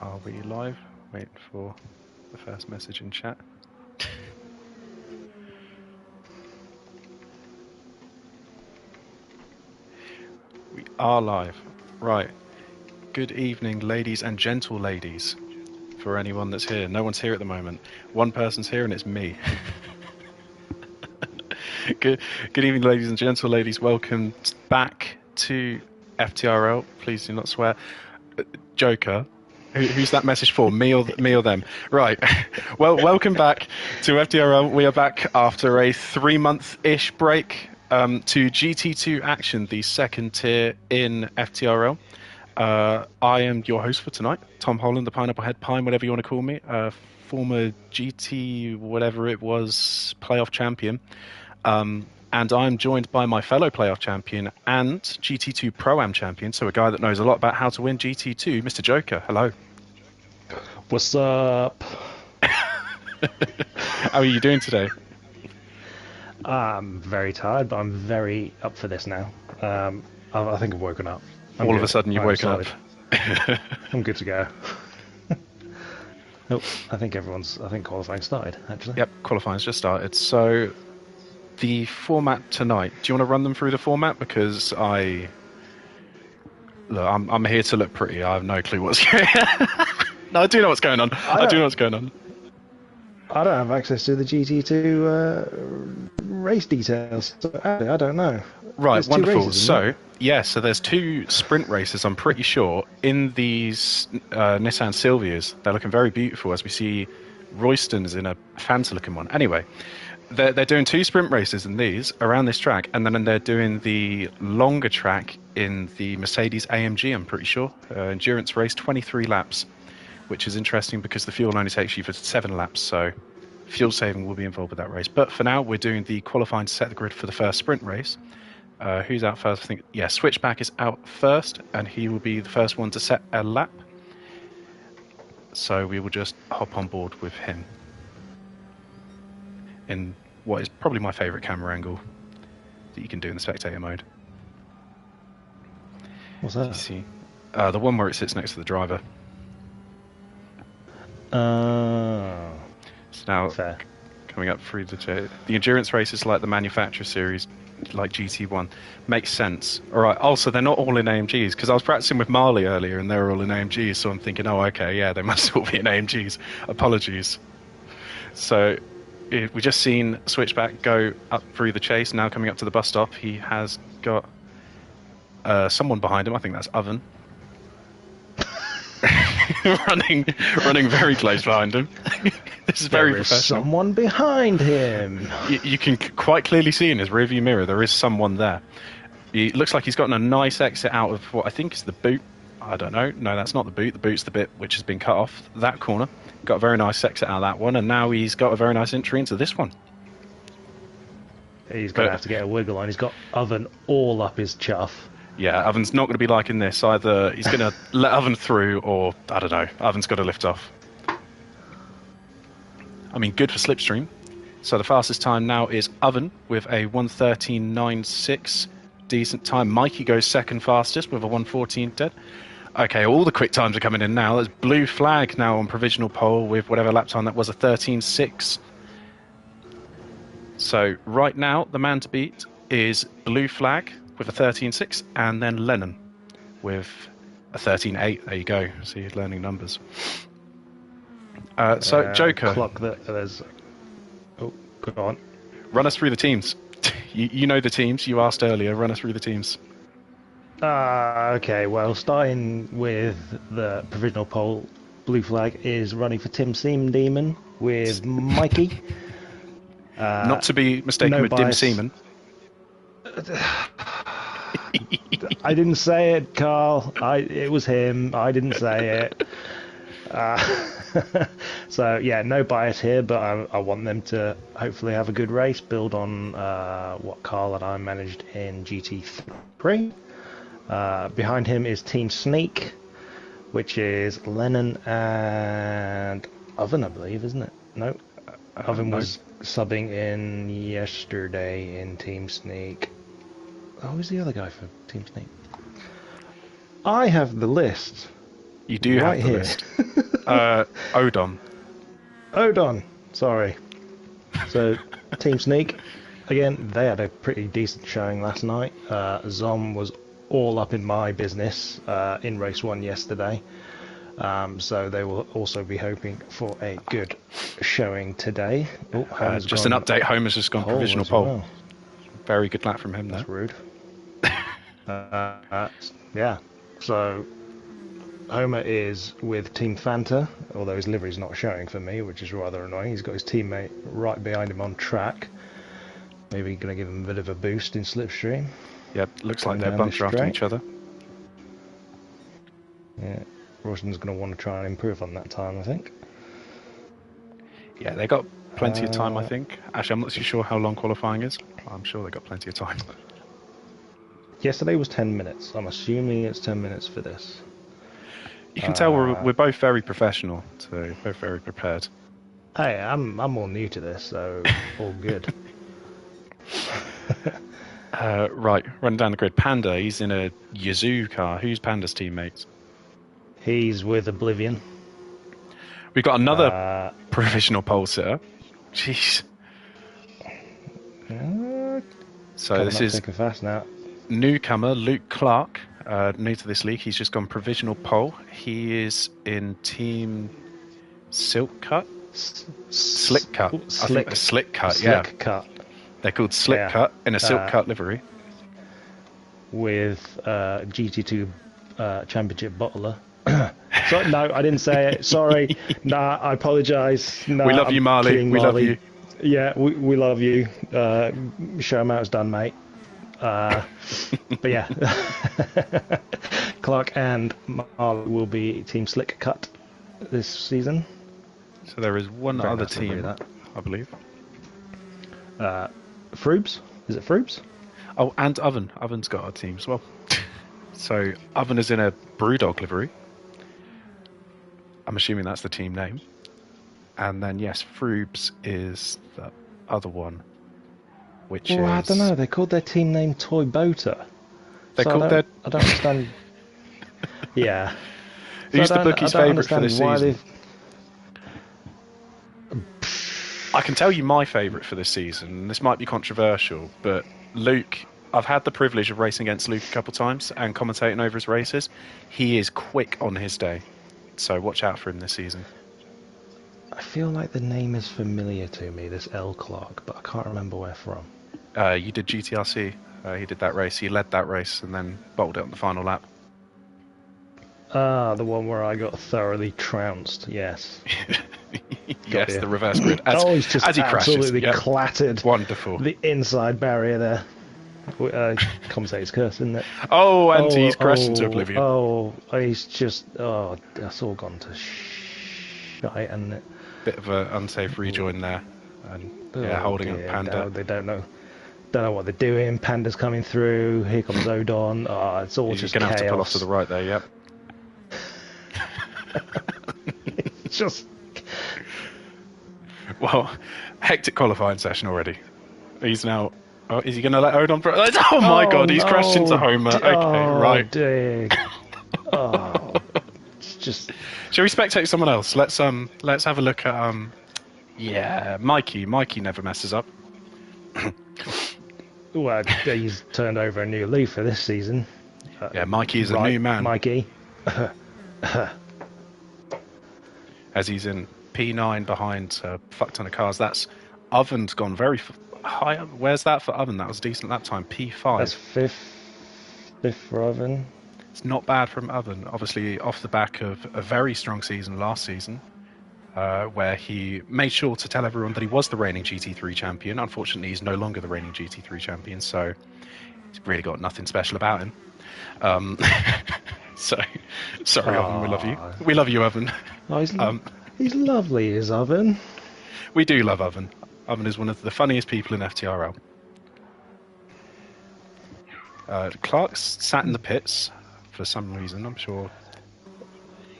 Are we live? Wait for the first message in chat. We are live. Right. Good evening, ladies and gentle ladies. For anyone that's here. No one's here at the moment. One person's here and it's me. Good evening, ladies and gentle ladies. Welcome back to FTRL. Please do not swear. Joker. Who's that message for? Me or them? Right. Well, welcome back to FTRL. We are back after a 3-month-ish break to GT2 action, the second tier in FTRL. I am your host for tonight, Tom Holland, the Pineapple Head Pine, whatever you want to call me, former GT, whatever it was, playoff champion. And I'm joined by my fellow playoff champion and GT2 Pro-Am champion, so a guy that knows a lot about how to win GT2, Mr. Joker. Hello. What's up? How are you doing today? I'm very tired, but I'm very up for this now. I think I've woken up. All of a sudden you've woken up. I'm good to go. Oh, I think qualifying started, actually. Yep, qualifying's just started. So the format tonight, do you want to run them through the format? Because I'm here to look pretty. I have no clue what's going on. No, I do know what's going on. I do know what's going on. I don't have access to the GT2 race details, so I don't know. Right, wonderful. So there's 2 sprint races, I'm pretty sure, in these Nissan Silvias. They're looking very beautiful, as we see Royston's in a fancy-looking one. Anyway, they're doing 2 sprint races in these around this track, and then they're doing the longer track in the Mercedes AMG, I'm pretty sure. Endurance race, 23 laps, which is interesting because the fuel only takes you for 7 laps, so fuel saving will be involved with that race. But for now, we're doing the qualifying to set the grid for the first sprint race. Who's out first? I think, Switchback is out first, and he will be the first one to set a lap. So we will just hop on board with him in what is probably my favourite camera angle that you can do in the spectator mode. What's that? You see, the one where it sits next to the driver. So now, fair. Coming up through the endurance races like the manufacturer series, like GT1, makes sense. All right. Also, they're not all in AMGs, because I was practicing with Marley earlier and they were all in AMGs, so I'm thinking, oh, okay, yeah, they must all be in AMGs. Apologies. So we just seen Switchback go up through the chase. Now coming up to the bus stop, he has got someone behind him. I think that's Oven. running very close behind him. This is very professional. There is someone behind him. You can quite clearly see in his rearview mirror there is someone there. He looks like he's gotten a nice exit out of what I think is the boot. I don't know. No, that's not the boot. The boot's the bit which has been cut off. That corner. Got a very nice exit out of that one, and now he's got a very nice entry into this one. He's going to have to get a wiggle on. He's got Oven all up his chuff. Yeah, Oven's not going to be liking this. Either he's going to let Oven through, or, I don't know, Oven's got to lift off. I mean, good for Slipstream. So the fastest time now is Oven with a 1:13.96. Decent time. Mikey goes second fastest with a 1:14 dead. Okay, all the quick times are coming in now. There's Blue Flag now on provisional pole with whatever lap time that was, a 13.6. So right now, the man to beat is Blue Flag with a 13.6, and then Lennon with a 13.8. There you go. See, you're learning numbers. So, Joker. Clock that there's... Oh, go on. Run us through the teams. You know the teams. You asked earlier. Run us through the teams. Okay, well, starting with the provisional pole, Blue Flag is running for Tim Seam Demon with Mikey. Not to be mistaken with Dim Seaman. I didn't say it, Carl. It was him. I didn't say it. So, yeah, no bias here, but I want them to hopefully have a good race, build on what Carl and I managed in GT3. Behind him is Team Sneak, which is Lennon and Oven, I believe, isn't it? No, Oven was subbing in yesterday in Team Sneak. Oh, who's the other guy for Team Sneak? I have the list You do right have the here. list. Odon. Odon, sorry. So, Team Sneak, again, they had a pretty decent showing last night. Zom was all up in my business in race 1 yesterday. So they will also be hoping for a good showing today. Oh, Homer's Just an gone update, Homer's just gone pole provisional as pole. well. Very good lap from him That's there. rude. Yeah, so Homer is with Team Fanta, although his livery's not showing for me, which is rather annoying. He's got his teammate right behind him on track. Maybe going to give him a bit of a boost in slipstream. Yep, looks like Going they're down bumped this drafting straight. each other. Yeah, Roshan's going to want to try and improve on that time, I think. Yeah, they got plenty of time, I think. Actually, I'm not too sure how long qualifying is. I'm sure they got plenty of time. Yesterday was 10 minutes. I'm assuming it's 10 minutes for this. You can tell we're both very professional, so both very prepared. Hey, I'm all new to this, so all good. Right, running down the grid. Panda, he's in a Yazoo car. Who's Panda's teammates? He's with Oblivion. We've got another provisional pole sitter. Jeez. So this is fast now. newcomer Luke Clark, new to this league. He's just gone provisional pole. He is in team Silk Cut? Slick Cut. I think they're Slick Cut, yeah. Slick Cut. They're called Slick Cut in a Silk Cut livery. With GT2 Championship bottler. Sorry, no, I didn't say it. Sorry. Nah, I apologise. Nah, we love you, Marley. We love you. Yeah, we love you. Show 'em how it's done, mate. But yeah, Clark and Marley will be Team Slick Cut this season. So there is one Very other nice team, that. I believe. Froobs? Is it Froobs? Oh, and Oven. Oven's got a team as well. So Oven is in a Brewdog livery. I'm assuming that's the team name. And then, yes, Froobs is the other one, which is... I don't know. They called their team name Toy Boater. They called their... I don't understand. Yeah. Who's the bookie's favourite for this season? I can tell you my favourite for this season. This might be controversial, but Luke... I've had the privilege of racing against Luke a couple of times and commentating over his races. He is quick on his day, so watch out for him this season. I feel like the name is familiar to me, this L Clark, but I can't remember where from. You did GTRC. He did that race. He led that race and then bottled it on the final lap. Ah, the one where I got thoroughly trounced. Yes. Yes, the reverse grid. He's just as he absolutely crashes. clattered. Wonderful. The inside barrier there. Commentator's curse, isn't it? Oh, and he's crashed into oblivion. He's just... Oh, that's all gone to shite, hasn't it? Bit of an unsafe rejoin there. And holding up Panda. They don't know what they're doing. Panda's coming through. Here comes Odon. It's all just going to chaos. have to pull off to the right there, yep. It's just... Well, hectic qualifying session already. He's now... Oh, is he going to let Odon... Oh my god, he's crashed into Homer. Okay, right. It's just... Shall we spectate someone else? Let's have a look at Mikey. Mikey never messes up. Well, he's turned over a new leaf for this season. Mikey is a new man. Mikey. As he's in P9 behind a fuck ton of cars. That's Oven's gone very high. Where's that for Oven? That was decent that time. P5. That's fifth for Oven. It's not bad from Oven. Obviously, off the back of a very strong season last season, where he made sure to tell everyone that he was the reigning GT3 champion. Unfortunately, he's no longer the reigning GT3 champion, so he's really got nothing special about him. So, sorry, Oven, we love you. We love you, Oven. Oh, he's lovely, is Oven. We do love Oven. Oven is one of the funniest people in FTRL. Clark's sat in the pits for some reason, I'm sure.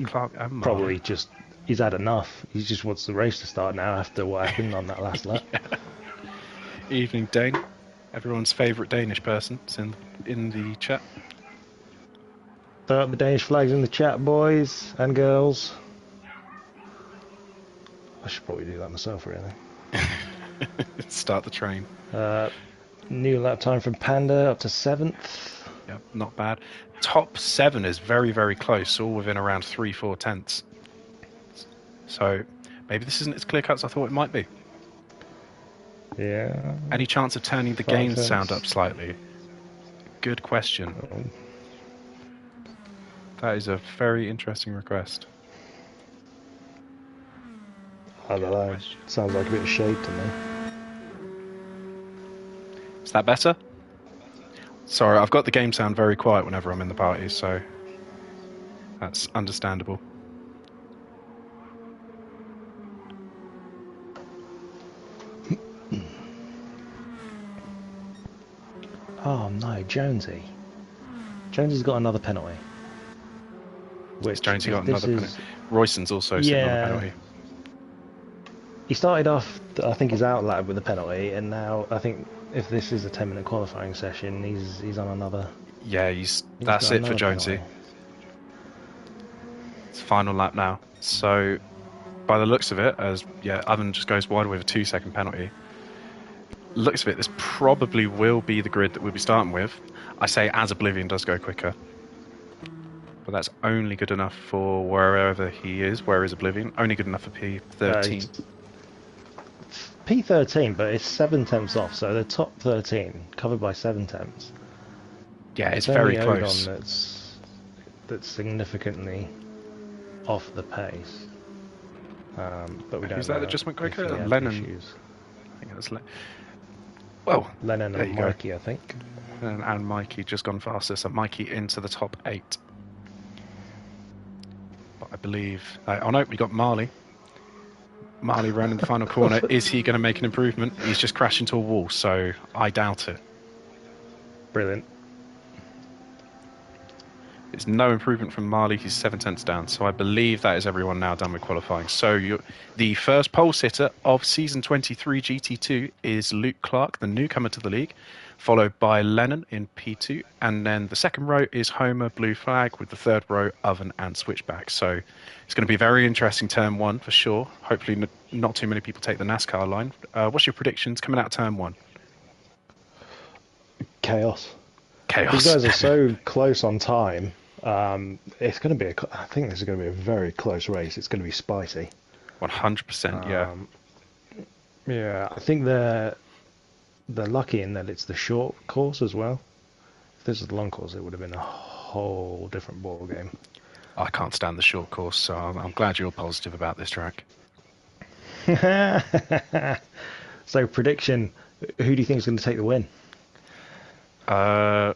Clark and probably just he's had enough. He just wants the race to start now after what happened on that last lap. Evening, Dane. Everyone's favourite Danish person is in the chat. Throw up the Danish flags in the chat, boys and girls. I should probably do that myself, really. Start the train. New lap time from Panda up to 7th. Yeah, not bad. Top 7 is very, very close, all within around 3-4 tenths. So maybe this isn't as clear cut as I thought it might be. Yeah. Any chance of turning the gain sound up slightly? Good question. Oh. That is a very interesting request. I don't know. Sounds like a bit of shade to me. Is that better? Sorry, I've got the game sound very quiet whenever I'm in the party, so that's understandable. Oh no, Jonesy. Jonesy's got another penalty. Which Jonesy got another penalty. Royston's also sitting on a penalty. He started off, I think, his out lap with a penalty, and now I think if this is a 10-minute qualifying session, he's on another. Yeah, that's it for Jonesy. Penalty. It's final lap now. So, by the looks of it, Oven just goes wide with a 2-second penalty. Looks of it, this probably will be the grid that we'll be starting with. I say as Oblivion does go quicker. But that's only good enough for wherever he is. Where is Oblivion? Only good enough for P13. P13, but it's 7 tenths off, so the top 13 covered by 7 tenths. Yeah, it's very close. That's significantly off the pace. But we don't. Who's that just went quicker? Lennon. I think that's well, Lennon and Mikey, I think. And Mikey just gone faster, so Mikey into the top 8. But I believe... oh no, we got Marley. Marley round in the final corner. Is he going to make an improvement? He's just crashed into a wall, so I doubt it. Brilliant. It's no improvement from Marley. He's 7 tenths down. So I believe that is everyone now done with qualifying. So the first pole sitter of Season 23 GT2 is Luke Clark, the newcomer to the league, followed by Lennon in P2. And then the second row is Homer, Blue Flag, with the third row, Oven and Switchback. So it's going to be a very interesting Turn 1 for sure. Hopefully not too many people take the NASCAR line. What's your predictions coming out of Turn 1? Chaos. Chaos. These guys are so close on time. It's going to be. I think this is going to be a very close race. It's going to be spicy. 100%. Yeah. Yeah, I think they're lucky in that it's the short course as well. If this was the long course, it would have been a whole different ball game. I can't stand the short course, so I'm glad you're positive about this track. So, prediction: who do you think is going to take the win? I'm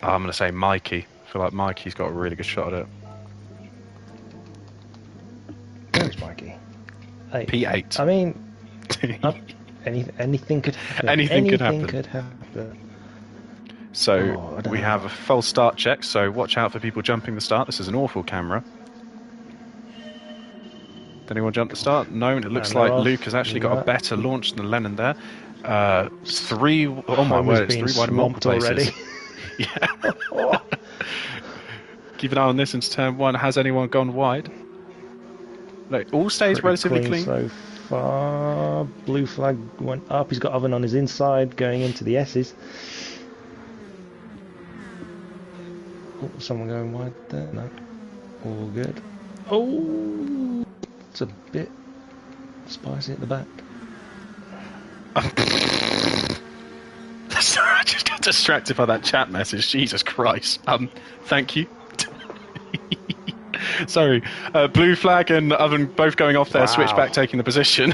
going to say Mikey. I feel like Mikey's got a really good shot at it. Where's Mikey? P8. I mean, anything could happen. Anything could happen. So we have a false start check, so watch out for people jumping the start. This is an awful camera. Did anyone jump the start? No, and it looks like Luke has actually got a better launch than Lennon there. 3, oh my word, it's 3 wide in multiple places. Already. Yeah. Keep an eye on this into Turn 1. Has anyone gone wide? No, all stays relatively clean. So far, Blue Flag went up. He's got Oven on his inside, going into the S's. Oh, someone going wide there? No. All good. Oh, it's a bit spicy at the back. Sorry, I just got distracted by that chat message. Jesus Christ. Thank you. Sorry. Blue Flag and Oven both going off there. Wow. Switchback taking the position.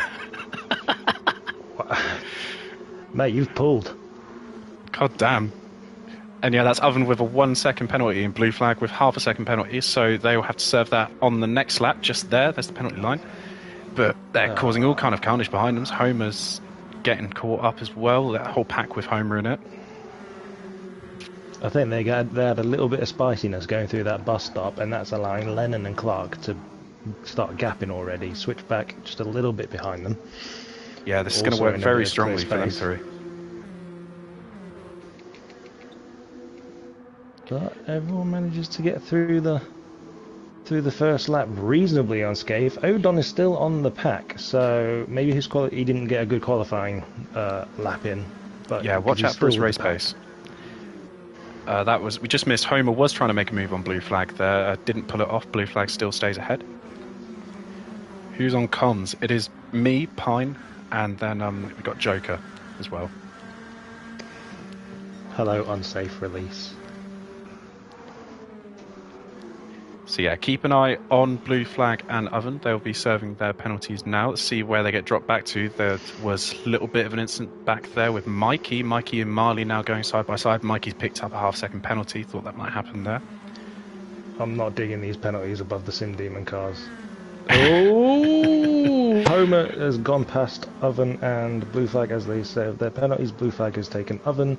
Mate, you've pulled. God damn. And yeah, that's Oven with a 1-second penalty and Blue Flag with half a second penalty. So they will have to serve that on the next lap. Just there. There's the penalty line. But they're causing all kind of carnage behind them. Homer's getting caught up as well. That whole pack with Homer in it. I think they had a little bit of spiciness going through that bus stop, and that's allowing Lennon and Clark to start gapping already. Switchback just a little bit behind them. Yeah, this is going to work very strongly for them three. But everyone manages to get through the first lap reasonably unscathed. Odon is still on the pack, so maybe he didn't get a good qualifying lap in. But Yeah, watch out for his race pace. We just missed. Homer was trying to make a move on blue flag there, didn't pull it off. Blue flag still stays ahead. Who's on comms? It is me, Pine, and then we got Joker as well. Hello, unsafe release. So yeah, keep an eye on blue flag and oven. They'll be serving their penalties now. Let's see where they get dropped back to. There was a little bit of an incident back there with Mikey. Mikey and Marley now going side by side. Mikey's picked up a half-second penalty. Thought that might happen there. I'm not digging these penalties above the Sim Demon cars. Oh! Homer has gone past Oven and Blue Flag as they serve their penalties. Blue Flag has taken Oven.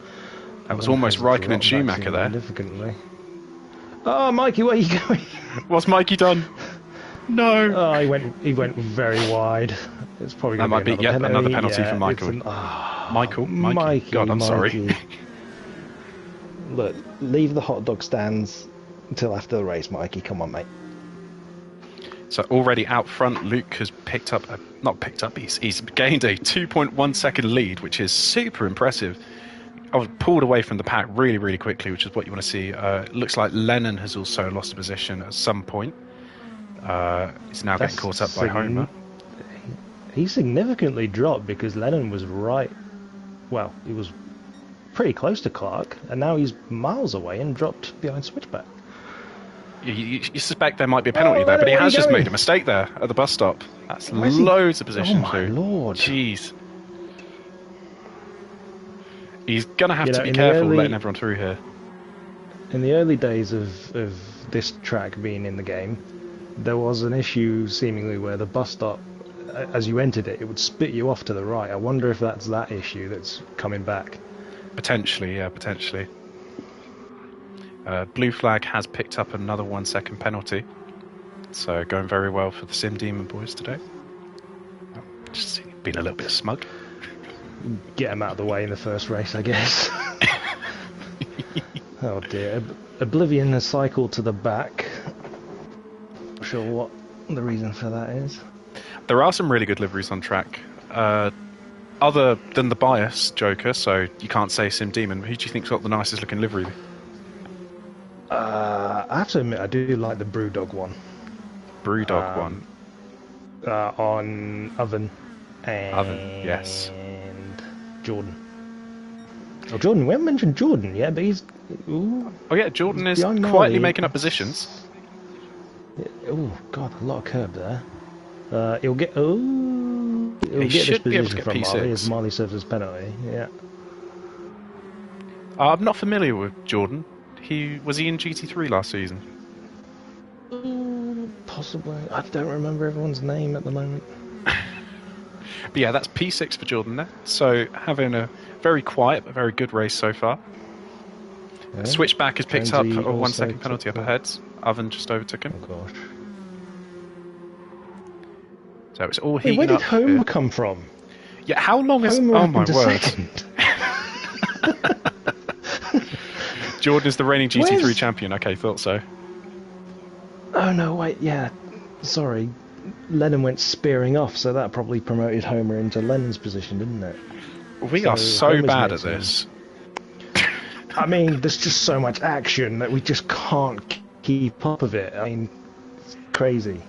That was almost Raikkonen and Schumacher there. Significantly. Oh, Mikey, where are you going? What's Mikey done? No. Oh, he went very wide. It's probably going to be another penalty for Michael. Mikey. God, I'm sorry. Look, leave the hot dog stands until after the race, Mikey. Come on, mate. So already out front, Luke has he's gained a 2.1 second lead, which is super impressive. I was pulled away from the pack really, really quickly, which is what you want to see. It looks like Lennon has also lost a position at some point. He's now getting caught up by Homer. He significantly dropped because Lennon was he was pretty close to Clark, and now he's miles away and dropped behind Switchback. You suspect there might be a penalty there, but he has just made a mistake there at the bus stop. That's loads of position too. Oh my lord. Jeez. He's going to have to be careful letting everyone through here. In the early days of this track being in the game, there was an issue seemingly where the bus stop, as you entered it, it would spit you off to the right. I wonder if that's that issue that's coming back. Potentially, yeah, potentially. Blue flag has picked up another 1 second penalty. So going very well for the Sim Demon boys today. Just being a little bit smug. Get him out of the way in the first race, I guess. Oh dear. Oblivion has cycled to the back. Not sure what the reason for that is. There are some really good liveries on track. Other than the bias, Joker, so you can't say Sim Demon. Who do you think's got the nicest looking livery? I have to admit, I do like the Brewdog one. Brewdog one? On Oven. Oven, yes. Jordan. Oh, Jordan. We haven't mentioned Jordan yet, but he's... Ooh, oh, yeah, Jordan is quietly making up positions. Oh, God, a lot of curb there. He'll get... Oh, he'll get this position from Marley as Marley serves his penalty. Yeah. I'm not familiar with Jordan. Was he in GT3 last season? Possibly. I don't remember everyone's name at the moment. But yeah, that's P6 for Jordan there. So having a very quiet but very good race so far. Yeah. Switchback has picked up a 1 second penalty up ahead. Oven just overtook him. Oh gosh. So it's all heating up. Where did Homer come from? Yeah, how long is... Oh my word. Jordan is the reigning GT3 champion. Okay, thought so. Oh no, wait, yeah. Sorry. Lennon went spearing off, so that probably promoted Homer into Lennon's position, didn't it? We are so bad at this. I mean, there's just so much action that we just can't keep up with it. I mean, it's crazy.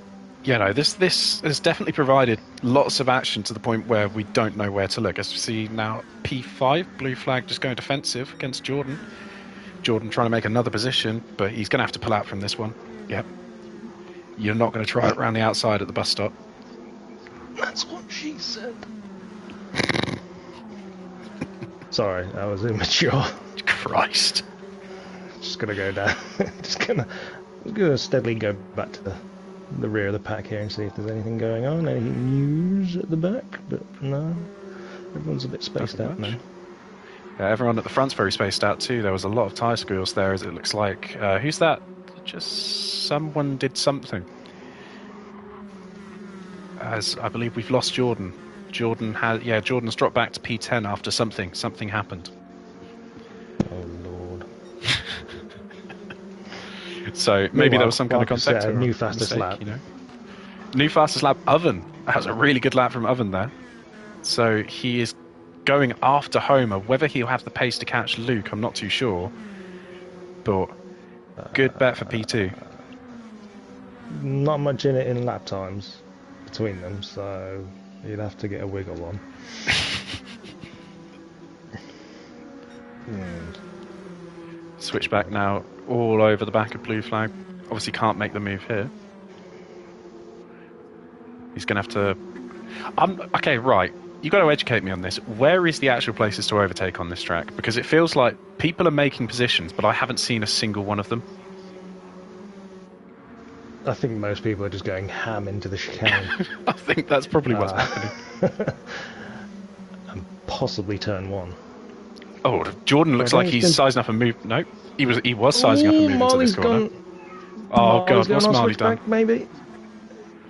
You know, this has definitely provided lots of action to the point where we don't know where to look. As we see now, P5, blue flag just going defensive against Jordan. Jordan trying to make another position, but he's going to have to pull out from this one. Yep. You're not going to try it around the outside at the bus stop. That's what she said. Sorry, that was immature. Christ. Just going to go down. Just going to steadily go back to the rear of the pack here and see if there's anything going on. Any news at the back? But no. Everyone's a bit spaced out now. Yeah, everyone at the front's very spaced out too. There was a lot of tyre squeals there, as it looks like. Who's that? Just someone did something. As I believe we've lost Jordan. Jordan's dropped back to P10 after something happened. Oh lord. So maybe there was some kind of Marcus, contact or new a fastest mistake, lap. you know. New fastest lap, Oven. That was a really good lap from Oven there. So he is going after Homer. Whether he'll have the pace to catch Luke, I'm not too sure. But good bet for P2. Not much in it in lap times between them, so you'd have to get a wiggle on. Switch back now, all over the back of Blue Flag. Obviously can't make the move here. He's going to have to... okay, right. You've got to educate me on this. Where is the actual places to overtake on this track? Because it feels like people are making positions, but I haven't seen a single one of them. I think most people are just going ham into the chicane. I think that's probably what's happening. And possibly turn 1. Oh, Jordan looks like he's sizing up a move. Nope, he was sizing up a move into this corner. Oh God, what's Marley done? Maybe.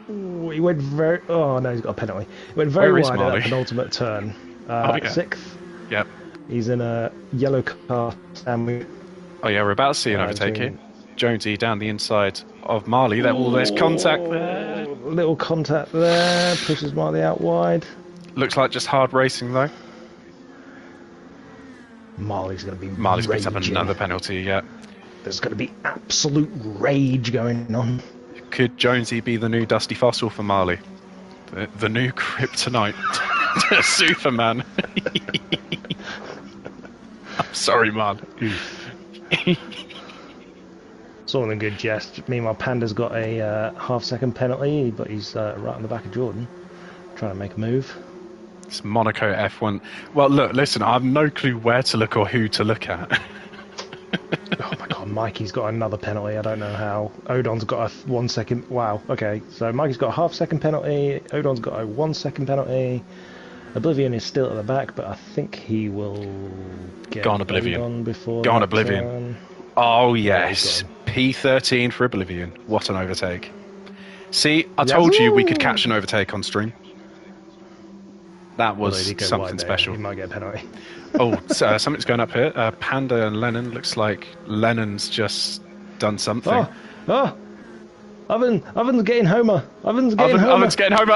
Ooh, he went very... Oh no, he's got a penalty. He went very wide at that penultimate turn. Yeah. 6th. Yep. He's in a yellow car sandwich. Oh yeah, we're about to see an overtake here. Jonesy down the inside of Marley. There's contact there. Little contact there. Pushes Marley out wide. Looks like just hard racing though. Marley's going to be Marley's picked up another penalty, yeah. There's going to be absolute rage going on. Could Jonesy be the new Dusty Fossil for Marley? The new Kryptonite. Superman. I'm sorry, man. It's all in good jest. Meanwhile, Panda's got a half-second penalty, but he's right on the back of Jordan, trying to make a move. It's Monaco F1. Well, listen, I have no clue where to look or who to look at. Oh my God, Mikey's got another penalty. I don't know how. Odon's got a 1 second. Wow. Okay, so Mikey's got a half-second penalty. Odon's got a 1 second penalty. Oblivion is still at the back, but I think he will get Gone Oblivion. Odon before Gone Oblivion. Oh yes, P13 for Oblivion. What an overtake! See, I told you we could catch an overtake on stream. That was something special. He might get a penalty. Oh, something's going up here. Panda and Lennon. Looks like Lennon's just done something. Oven's getting Homer. Oven's getting Homer. Oven's getting Homer.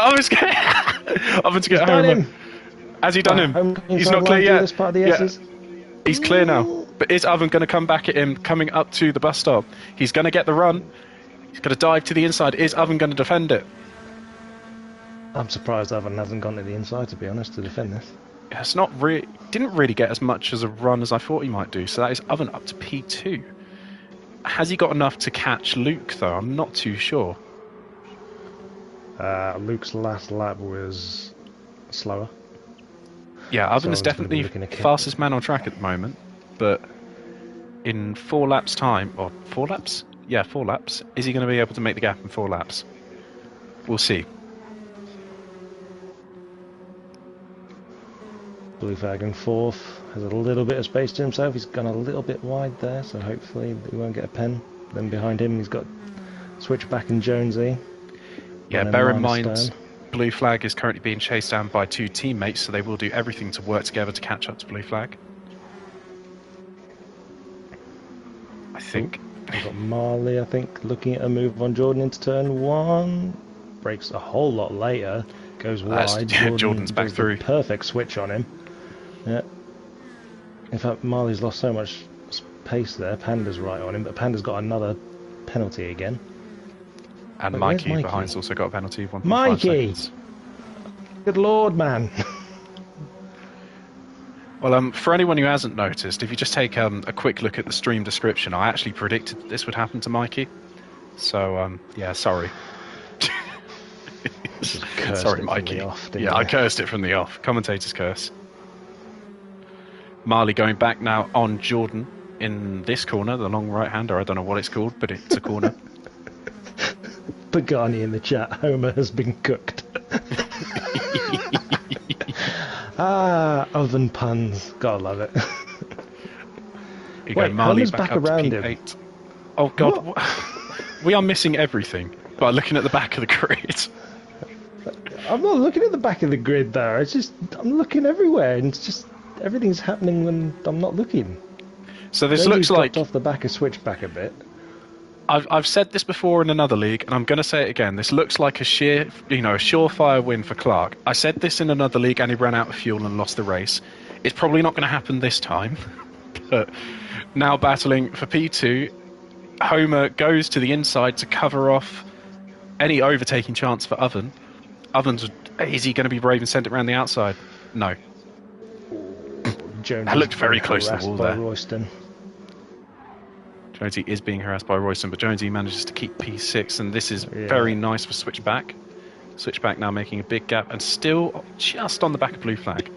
Has he done him? He's not clear yet. Yeah. He's clear now. But is Oven going to come back at him coming up to the bus stop? He's going to get the run. He's going to dive to the inside. Is Oven going to defend it? I'm surprised Oven hasn't gone to the inside, to be honest, to defend this. It's not really... Didn't really get as much as a run as I thought he might do. So that is Oven up to P2. Has he got enough to catch Luke, though? I'm not too sure. Luke's last lap was slower. Yeah, Oven is definitely fastest man on track at the moment. But in 4 laps' time... Or 4 laps? Yeah, 4 laps. Is he going to be able to make the gap in 4 laps? We'll see. Blue Flag in 4th. Has a little bit of space to himself. He's gone a little bit wide there, so hopefully we won't get a pen. Then behind him he's got Switchback and Jonesy. Yeah, bear in mind, Blue Flag is currently being chased down by 2 teammates, so they will do everything to work together to catch up to Blue Flag. I think. We've got Marley, I think, looking at a move on Jordan into turn 1. Brakes a whole lot later. Goes wide. Jordan's back through. Perfect switch on him. Yeah. In fact, Marley's lost so much pace there. Panda's right on him, but Panda's got another penalty again. And Mikey behind's also got a penalty of 1.5 Mikey! seconds. Good lord, man. Well, for anyone who hasn't noticed, if you just take a quick look at the stream description, I actually predicted that this would happen to Mikey. So, yeah, sorry. Sorry, Mikey. I cursed it from the off. Commentator's curse. Marley going back now on Jordan in this corner, the long right-hander. I don't know what it's called, but it's a corner. Pagani in the chat. Homer has been cooked. Oven puns. Gotta love it. You go, Marley Homer's back around him. Oh, God. We are missing everything by looking at the back of the grid. I'm not looking at the back of the grid there. It's just I'm looking everywhere, and it's just everything's happening when I'm not looking. So this looks like off the back of Switchback a bit. I've said this before in another league, and I'm going to say it again. This looks like a surefire win for Clark. I said this in another league, and he ran out of fuel and lost the race. It's probably not going to happen this time. But now battling for P2, Homer goes to the inside to cover off any overtaking chance for Oven. Is he going to be brave and send it around the outside? No. Jones That looked very close to the wall there. Royston. Jonesy is being harassed by Royston, but Jonesy manages to keep P6, and this is very nice for Switchback. Switchback now making a big gap, and still just on the back of blue flag.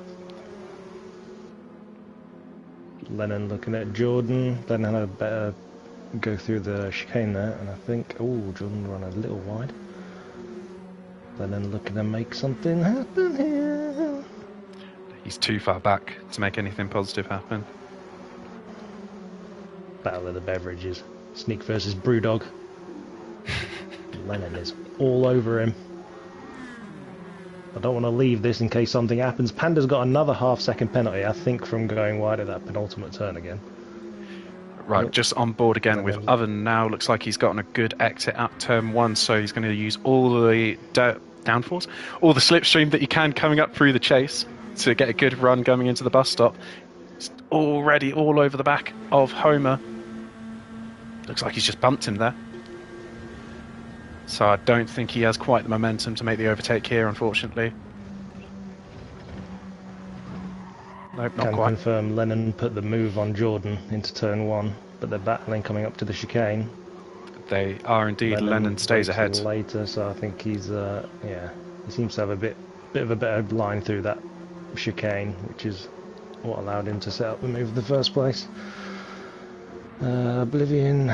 Lennon looking at Jordan. Lennon had a better go through the chicane there, and I think, Jordan ran a little wide. Lennon looking to make something happen here. He's too far back to make anything positive happen. Battle of the beverages. Sneak versus Brewdog. Lennon is all over him. I don't want to leave this in case something happens. Panda's got another half-second penalty, I think, from going wide at that penultimate turn again. Right, just on board again with Oven now. Looks like he's gotten a good exit out turn 1, so he's going to use all the downforce, all the slipstream that he can coming up through the chase to get a good run coming into the bus stop. It's already all over the back of Homer. Looks like he's just bumped him there. So I don't think he has quite the momentum to make the overtake here, unfortunately. Nope, not Can quite. confirm Lennon put the move on Jordan into turn 1, but they're battling coming up to the chicane. They are indeed. Lennon stays ahead. Later, so I think he's he seems to have a bit of a better line through that chicane, which is what allowed him to set up the move in the first place. Oblivion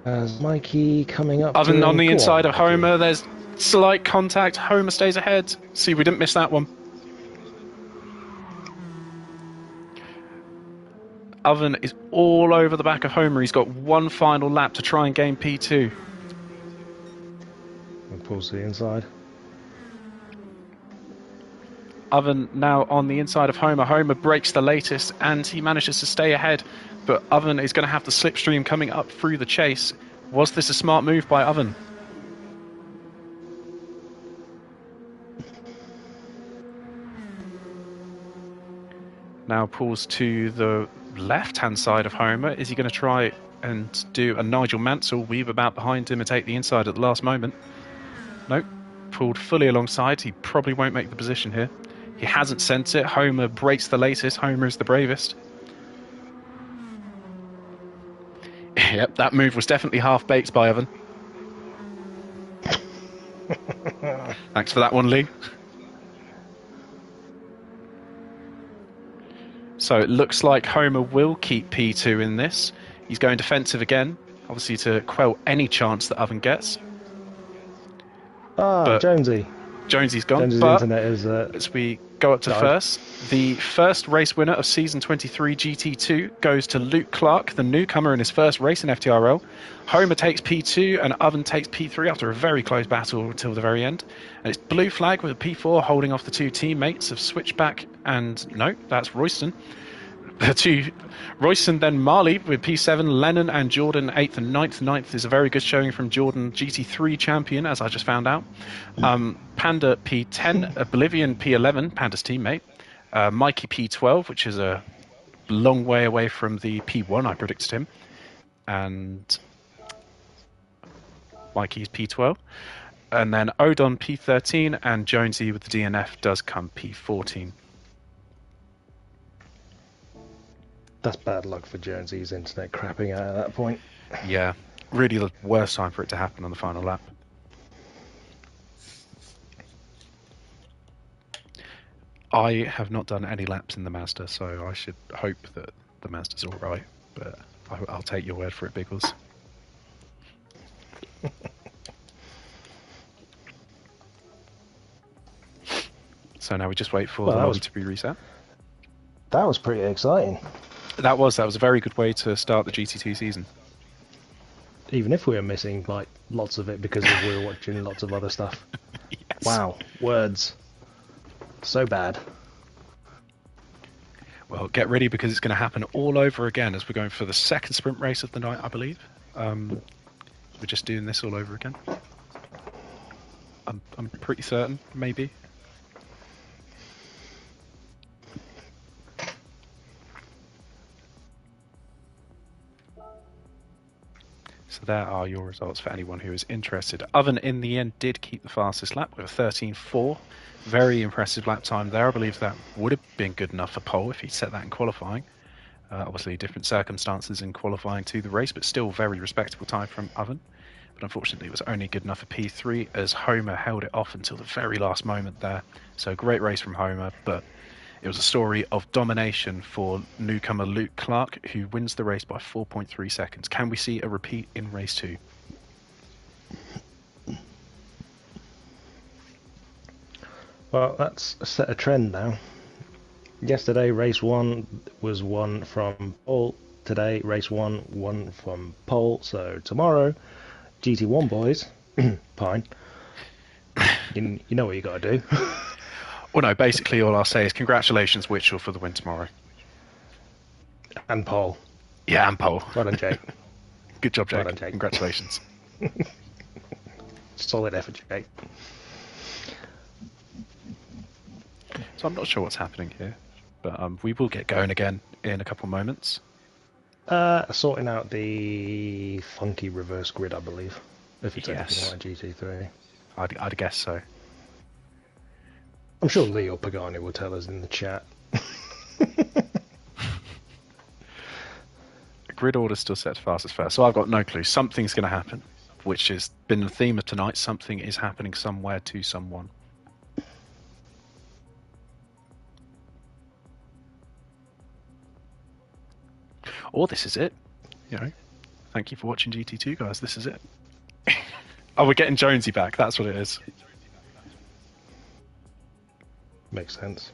has Mikey coming up. Oven on the inside of Homer. There's slight contact. Homer stays ahead. See, we didn't miss that one. Oven is all over the back of Homer. He's got one final lap to try and gain P2. We'll pulls to the inside. Oven now on the inside of Homer. Homer breaks the latest and he manages to stay ahead. But Oven is going to have the slipstream coming up through the chase. Was this a smart move by Oven? Now pulls to the left-hand side of Homer. Is he going to try and do a Nigel Mansell, weave about behind him and take the inside at the last moment? Nope. Pulled fully alongside. He probably won't make the position here. He hasn't sent it. Homer breaks the latest. Homer is the bravest. Yep, that move was definitely half-baked by Oven. Thanks for that one, Lee. So it looks like Homer will keep P2 in this. He's going defensive again, obviously to quell any chance that Oven gets. But Jonesy. Jonesy's gone. Jonesy's but internet is, as we go up to first, the first race winner of Season 23 GT2 goes to Luke Clark, the newcomer in his first race in FTRL. Homer takes P2 and Oven takes P3 after a very close battle until the very end. And it's blue flag with a P4 holding off the two teammates of Switchback and... no, that's Royston. The two, Royston, then Marley with P7, Lennon and Jordan 8th and 9th. 9th is a very good showing from Jordan, GT3 champion, as I just found out. Panda P10, Oblivion P11, Panda's teammate. Mikey P12, which is a long way away from the P1 I predicted him. And Mikey's P12. And then Odon P13 and Jonesy with the DNF does come P14. That's bad luck for Jonesy's internet crapping out at that point. Yeah, really the worst time for it to happen on the final lap. I have not done any laps in the Mazda, so I should hope that the Mazda's all right. But I'll take your word for it, Biggles. So now we just wait for the lobby to be reset. That was pretty exciting. That was a very good way to start the GT2 season. Even if we were missing like lots of it because we were watching lots of other stuff. Yes. Wow, words. So bad. Well, get ready because it's going to happen all over again as we're going for the second sprint race of the night, I believe. We're just doing this all over again. I'm pretty certain, maybe. So there are your results for anyone who is interested. Oven, in the end, did keep the fastest lap with a 13.4. Very impressive lap time there. I believe that would have been good enough for pole if he set that in qualifying. Obviously, different circumstances in qualifying to the race, but still very respectable time from Oven. But unfortunately, it was only good enough for P3 as Homer held it off until the very last moment there. So great race from Homer, but it was a story of domination for newcomer Luke Clark, who wins the race by 4.3 seconds. Can we see a repeat in race 2? Well, that's set a trend now. Yesterday, race 1 was won from pole. Today, race 1 won from pole. So tomorrow, GT1 boys, Pine, you know what you got to do. Well, no, basically all I'll say is congratulations, Witchell, for the win tomorrow. And pole. Yeah, and pole. Well done, Jake. Good job, Jake. Well done, Jake. Congratulations. Solid effort, Jake. So I'm not sure what's happening here, but we will get going again in a couple moments. Sorting out the funky reverse grid, I believe. If it's Yes. anything like GT3. I'd guess so. I'm sure Leo Pagani will tell us in the chat. Grid order still set fastest first, so I've got no clue. Something's going to happen, which has been the theme of tonight. Something is happening somewhere to someone. Or this is it. You know, thank you for watching GT2, guys. This is it. Oh, we're getting Jonesy back. That's what it is. Makes sense.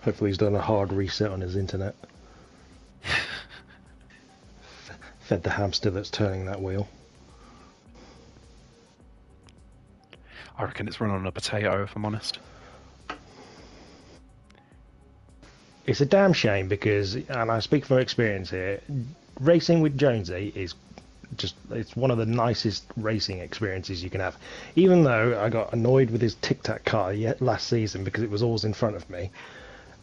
Hopefully he's done a hard reset on his internet. Fed the hamster that's turning that wheel. I reckon it's run on a potato, if I'm honest. It's a damn shame because, and I speak from experience here, racing with Jonesy is just, it's one of the nicest racing experiences you can have. Even though I got annoyed with his tic-tac car last season because it was always in front of me,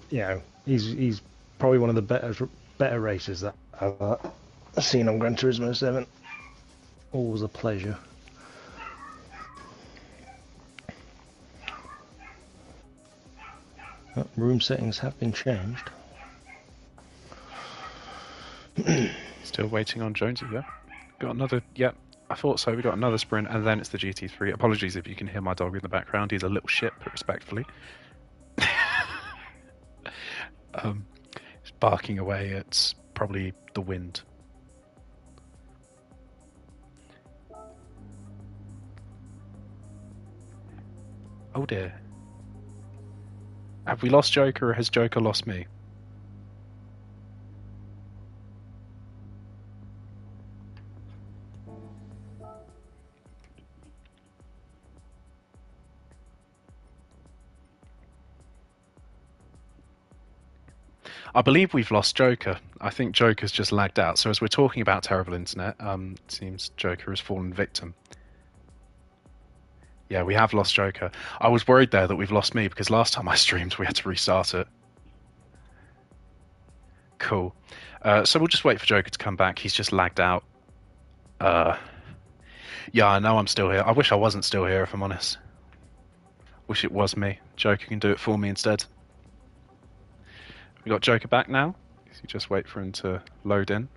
you know, he's probably one of the better racers that I've seen on Gran Turismo 7. Always a pleasure. Room settings have been changed. Still waiting on Jonesy, yeah? Got another, yeah, I thought so. We got another sprint, and then it's the GT3. Apologies if you can hear my dog in the background. He's a little shit, but respectfully. He's barking away at probably the wind. Oh dear. Have we lost Joker, or has Joker lost me? I believe we've lost Joker. I think Joker's just lagged out. So as we're talking about terrible internet, it seems Joker has fallen victim. Yeah, we have lost Joker. I was worried there that we've lost me because last time I streamed we had to restart it. Cool. So we'll just wait for Joker to come back. He's just lagged out. Yeah, I know I'm still here. I wish I wasn't still here, if I'm honest. Wish it was me. Joker can do it for me instead. We got Joker back now. So you just wait for him to load in.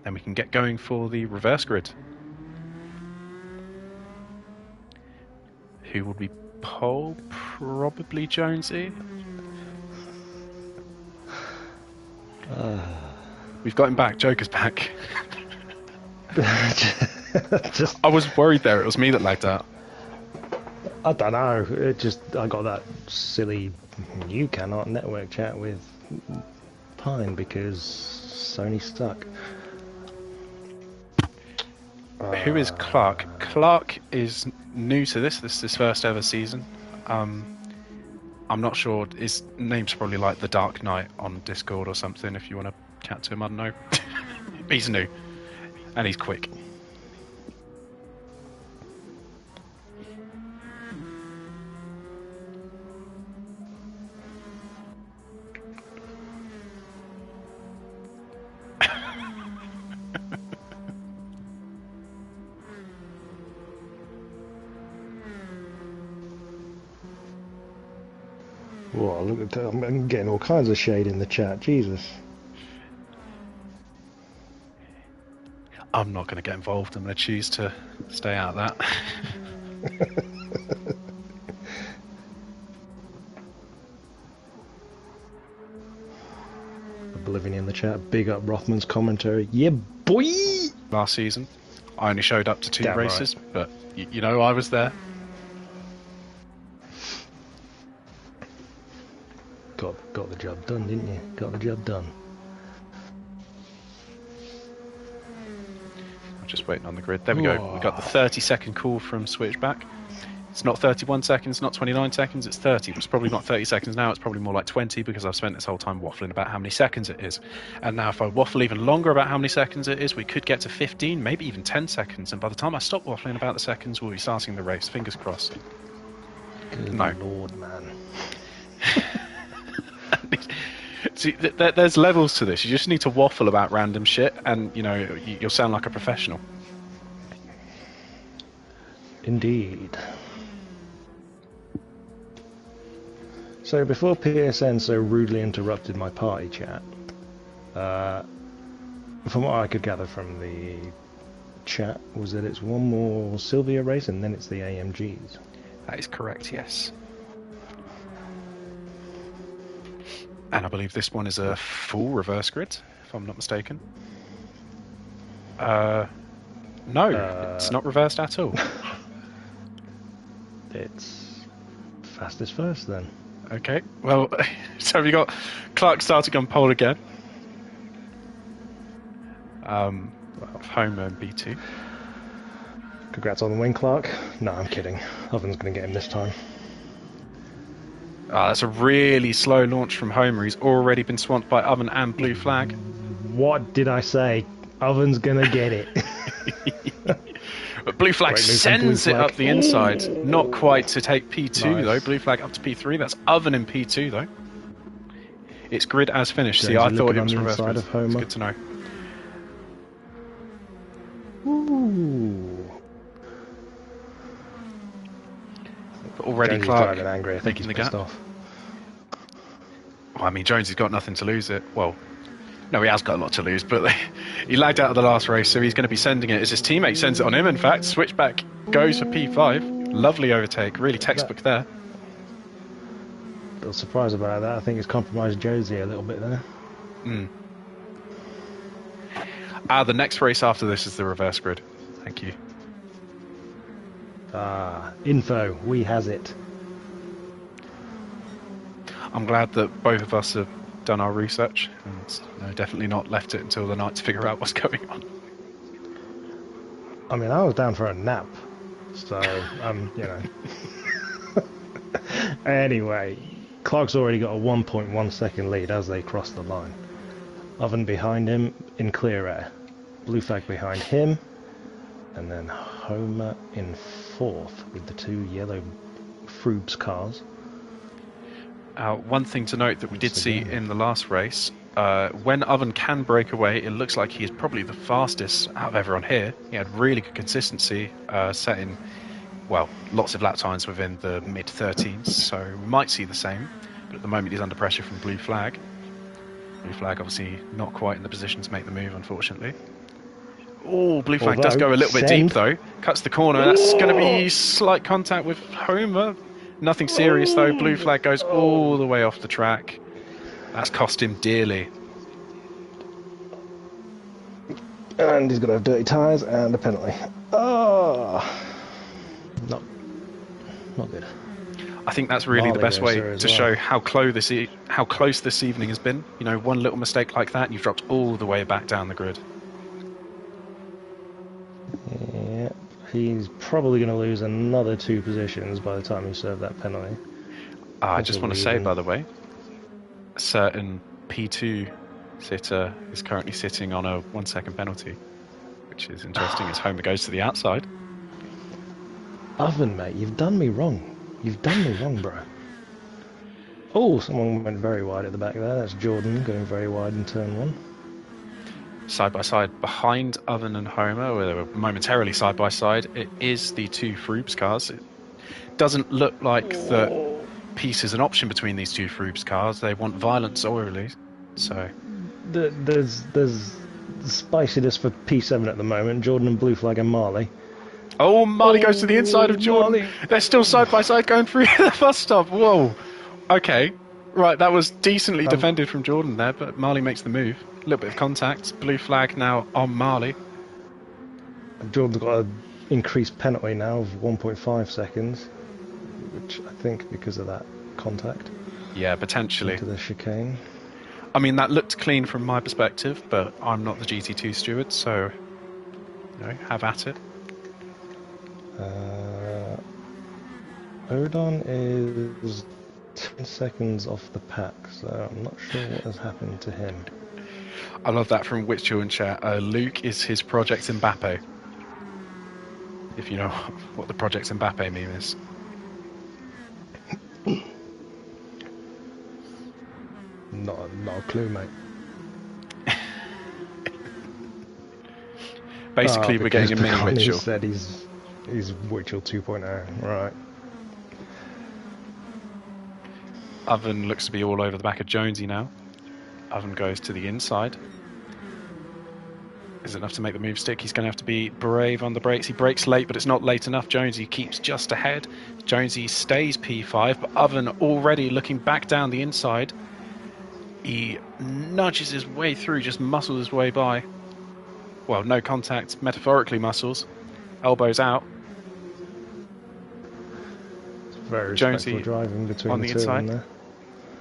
Then we can get going for the reverse grid. Who will be pole? Probably Jonesy. We've got him back. Joker's back. I was worried there. It was me that lagged out. I don't know. It just, I got that silly you cannot network chat with Pine because Sony stuck. Who is Clark? Clark is new to this. This is his first ever season. I'm not sure. His name's probably like the Dark Knight on Discord or something. If you want to chat to him, I don't know. He's new and he's quick. Whoa, look at that. I'm getting all kinds of shade in the chat. Jesus. I'm not going to get involved. I'm going to choose to stay out of that. Oblivion in the chat. Big up Rothman's commentary. Yeah, boy! Last season, I only showed up to 2 Damn races, right. but you know I was there. Got the job done, didn't you? Got the job done. I'm just waiting on the grid. There we go. We got the 30-second call from Switchback. It's not 31 seconds, not 29 seconds, it's 30. It's probably not 30 seconds now, it's probably more like 20 because I've spent this whole time waffling about how many seconds it is. And now if I waffle even longer about how many seconds it is, we could get to 15, maybe even 10 seconds. And by the time I stop waffling about the seconds, we'll be starting the race. Fingers crossed. Good No. Lord, man. See, there's levels to this. You just need to waffle about random shit and, you know, you'll sound like a professional. Indeed. So before PSN so rudely interrupted my party chat, from what I could gather from the chat was that it's one more Sylvia race and then it's the AMGs. That is correct, yes. And I believe this one is a full reverse grid, if I'm not mistaken. No, it's not reversed at all. It's fastest first then. Okay, well, so we got Clark starting on pole again. Homer and B2. Congrats on the win, Clark. No, I'm kidding. Oven's going to get him this time. That's a really slow launch from Homer. He's already been swamped by Oven and Blue Flag. What did I say? Oven's going to get it. But Blue Flag sends it up the inside. Not quite to take P2 Nice. though. Blue Flag up to P3. That's Oven in P2 though. It's grid as finished. James See, I is thought looking it was on the reverse inside grid. of Homer. It's good to know. Ooh. But already James is Clark driving angry. I think making he's the pissed gap. off. Well, I mean, Jones has got nothing to lose it. Well, no, he has got a lot to lose, but he lagged out of the last race, so he's going to be sending it as his teammate sends it on him, in fact. Switchback goes for P5. Lovely overtake, really textbook there. A little surprised about that. I think it's compromised Josie a little bit there. The next race after this is the reverse grid. Thank you. Info. We has it. I'm glad that both of us have done our research and definitely not left it until the night to figure out what's going on. I mean, I was down for a nap, so you know. Anyway, Clark's already got a 1.1 second lead as they cross the line. Oven behind him in clear air. Blue Flag behind him, and then Homer in fourth with the two yellow Froobs cars. One thing to note that we did see in the last race, when Oven can break away, it looks like he is probably the fastest out of everyone here. He had really good consistency, setting, well, lots of lap times within the mid-13s, so we might see the same. But at the moment he's under pressure from Blue Flag. Blue Flag obviously not quite in the position to make the move, unfortunately. Oh, Blue Flag does go a little bit deep though. Cuts the corner. That's going to be slight contact with Homer. Nothing serious though. Blue Flag goes all the way off the track. That's cost him dearly. And he's going to have dirty tyres and a penalty. Oh, not good. I think that's really the best way to well. show how close this evening has been. You know, one little mistake like that and you've dropped all the way back down the grid. Yeah, he's probably going to lose another 2 positions by the time he served that penalty. I Also just want to say, leaving. by the way, a certain P2 sitter is currently sitting on a 1 second penalty, which is interesting as Homer goes to the outside. Oven, mate, you've done me wrong. You've done me wrong, bro. Oh, someone went very wide at the back there. That's Jordan going very wide in turn 1. Side by side behind Oven and Homer, they were momentarily side by side. It is the two Froobs cars. It doesn't look like that peace is an option between these two Froobs cars. They want violence orally, so... There's spiciness for P7 at the moment. Jordan and Blue Flag and Marley. Oh, Marley goes to the inside of Jordan. Marley. They're still side by side going through the bus stop. Whoa. Okay. Right, that was decently defended from Jordan there, but Marley makes the move. A little bit of contact. Blue flag now on Marley. Jordan's got an increased penalty now of 1.5 seconds, which I think because of that contact. Yeah, potentially. Into the chicane. I mean, that looked clean from my perspective, but I'm not the GT2 steward, so, have at it. Odon is 10 seconds off the pack, so I'm not sure what has happened to him. I love that from Witchel in chat. Luke is his Project Mbappe. If you know what the Project Mbappe meme is. Not a clue, mate. Basically, we're getting a mini He Witchel. said he's Witchel 2.0, right. Oven looks to be all over the back of Jonesy now. Oven goes to the inside. Is it enough to make the move stick? He's going to have to be brave on the brakes. He brakes late, but it's not late enough. Jonesy keeps just ahead. Jonesy stays P5, but Oven already looking back down the inside. He nudges his way through, just muscles his way by. Well, no contact, metaphorically muscles. Elbows out. Very Jonesy respectful driving between on the the two inside. of them there.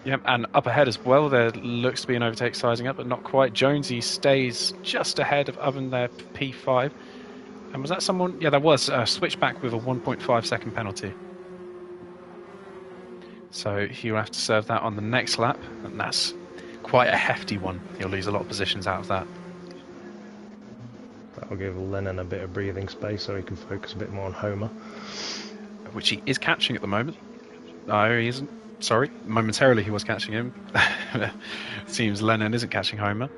Yep, and up ahead as well, there looks to be an overtake sizing up, but not quite. Jonesy stays just ahead of Oven there, P5. And was that someone? Yeah, there was a switchback with a 1.5 second penalty. So he'll have to serve that on the next lap, and that's quite a hefty one. He'll lose a lot of positions out of that. That'll give Lennon a bit of breathing space so he can focus a bit more on Homer. Which he is catching at the moment. No, he isn't. Sorry, momentarily he was catching him. Seems Lennon isn't catching Homer.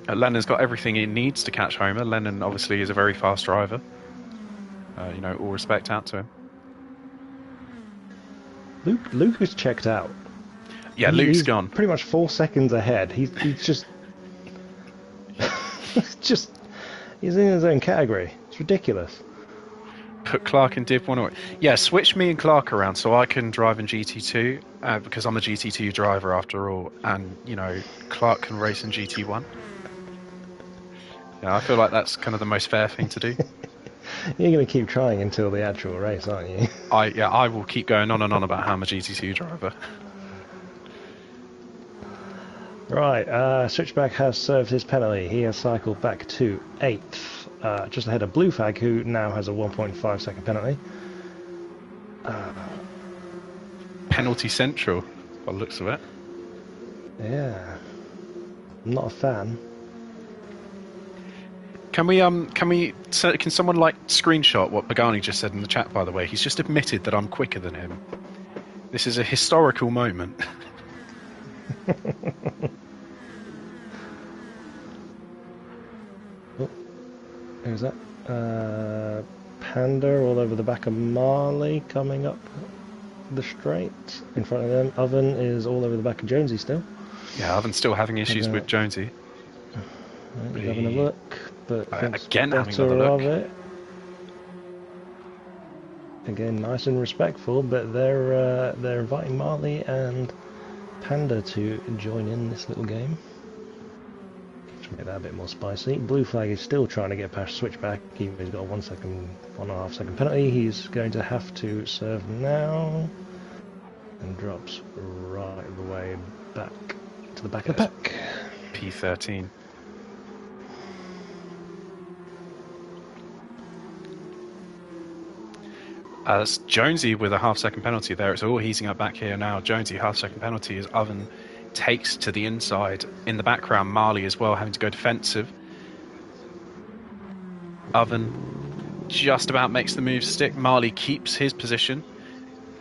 Lennon's got everything he needs to catch Homer. Lennon obviously is a very fast driver. All respect out to him. Luke is checked out. Yeah, Luke's he's gone. Pretty much 4 seconds ahead. He's just he's in his own category. It's ridiculous. Put Clark in Div 1 away. Yeah, switch me and Clark around so I can drive in GT2 because I'm a GT2 driver after all, and Clark can race in GT1. Yeah, I feel like that's kind of the most fair thing to do. You're going to keep trying until the actual race, aren't you? I will keep going on and on about how I'm a GT2 driver. Right, Switchback has served his penalty. He has cycled back to 8th, just ahead of Blue Flag, who now has a 1.5 second penalty. Penalty central, by the looks of it. Yeah, I'm not a fan. Can someone screenshot what Pagani just said in the chat? By the way, he's just admitted that I'm quicker than him. This is a historical moment. Oh, who's that? Panda all over the back of Marley coming up the straight in front of them. Oven is all over the back of Jonesy still. Yeah, Oven's still having issues with Jonesy. He's having a look, but again having another look. Of it. Again, nice and respectful, but they're inviting Marley and Panda to join in this little game. To make that a bit more spicy. Blue Flag is still trying to get past Switchback. He's got a 1.5 second penalty. He's going to have to serve now, and drops right the way back to the back of the pack. P13. As Jonesy with a half-second penalty there. It's all heating up back here now. Jonesy, half-second penalty as Oven takes to the inside. In the background, Marley as well, having to go defensive. Oven just about makes the move stick. Marley keeps his position.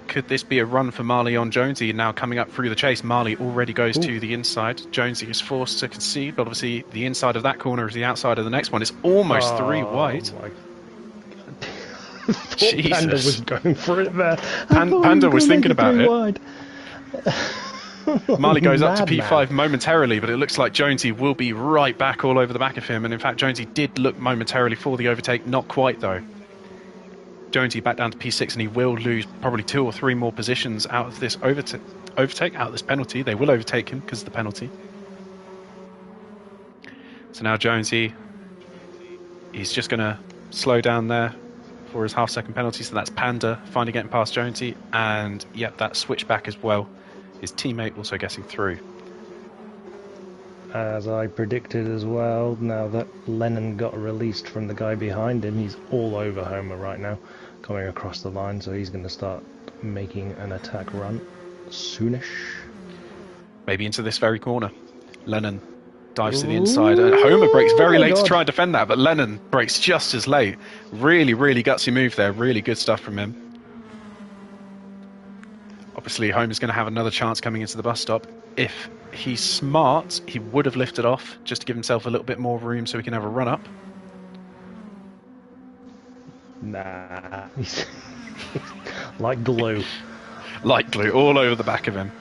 Could this be a run for Marley on Jonesy? Now coming up through the chase, Marley already goes to the inside. Jonesy is forced to concede, but obviously the inside of that corner is the outside of the next one. It's almost 3 wide. Jesus. Panda was going for it there. Panda was thinking about it. Wide. Marley goes up to P5 momentarily, but it looks like Jonesy will be right back all over the back of him. And in fact, Jonesy did look momentarily for the overtake. Not quite, though. Jonesy back down to P6, and he will lose probably 2 or 3 more positions out of this overtake, out of this penalty. They will overtake him because of the penalty. So now Jonesy, he's just going to slow down there for his half-second penalty. So that's Panda finally getting past Jonesy. And, yep, that switchback as well. His teammate also getting through. As I predicted as well, now that Lennon got released from the guy behind him, he's all over Homer right now, coming across the line, so he's going to start making an attack run soonish. Maybe into this very corner. Lennon dives to the inside. Homer breaks very late to try and defend that, but Lennon breaks just as late. Really, really gutsy move there. Really good stuff from him. Obviously, Homer's going to have another chance coming into the bus stop. If he's smart, he would have lifted off just to give himself a little bit more room so he can have a run up. Nah. Like glue. Like glue, all over the back of him.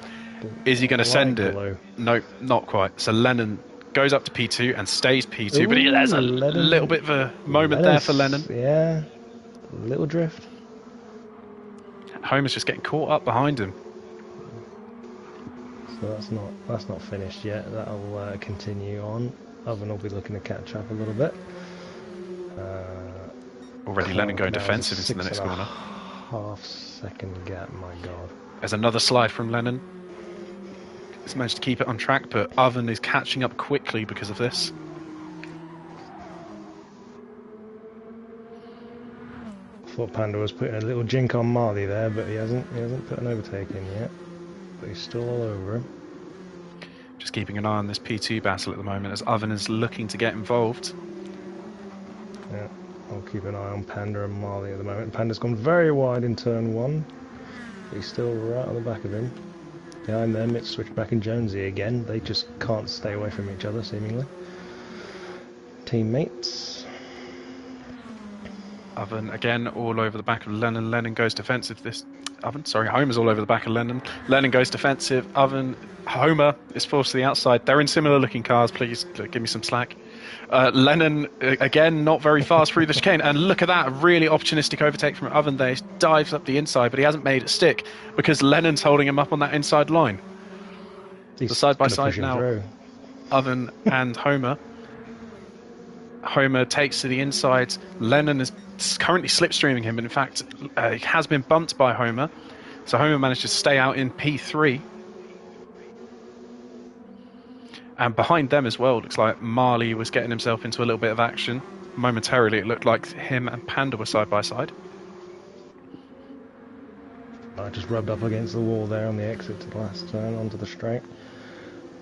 Is he going to send it? Glue. No, not quite. So Lennon goes up to P2 and stays P2, but there's a little bit of a moment there for Lennon. Yeah, a little drift. Homer's just getting caught up behind him. So that's not finished yet. That'll continue on. Oven will be looking to catch up a little bit. Already Lennon going defensive into the next corner. Half-second gap, my God. There's another slide from Lennon. He's managed to keep it on track, but Oven is catching up quickly because of this. Thought Panda was putting a little jink on Marley there, but he hasn't put an overtake in yet. But he's still all over him. Just keeping an eye on this P2 battle at the moment as Oven is looking to get involved. Yeah, I'll keep an eye on Panda and Marley at the moment. Panda's gone very wide in turn 1. But he's still right on the back of him. Behind them, it's Switchback and Jonesy again. They just can't stay away from each other, seemingly. Teammates. Oven again all over the back of Lennon. Lennon goes defensive. Homer's all over the back of Lennon. Lennon goes defensive. Homer is forced to the outside. They're in similar looking cars. Please give me some slack. Lennon again not very fast through the chicane, and look at that, really opportunistic overtake from Oven there. He dives up the inside, but he hasn't made it stick because Lennon's holding him up on that inside line. The side by side now, through. Oven and Homer. Homer takes to the inside. Lennon is currently slipstreaming him, but in fact he has been bumped by Homer, so Homer managed to stay out in P3. And behind them as well, looks like Marley was getting himself into a little bit of action. Momentarily it looked like him and Panda were side by side. I just rubbed up against the wall there on the exit to the last turn onto the straight.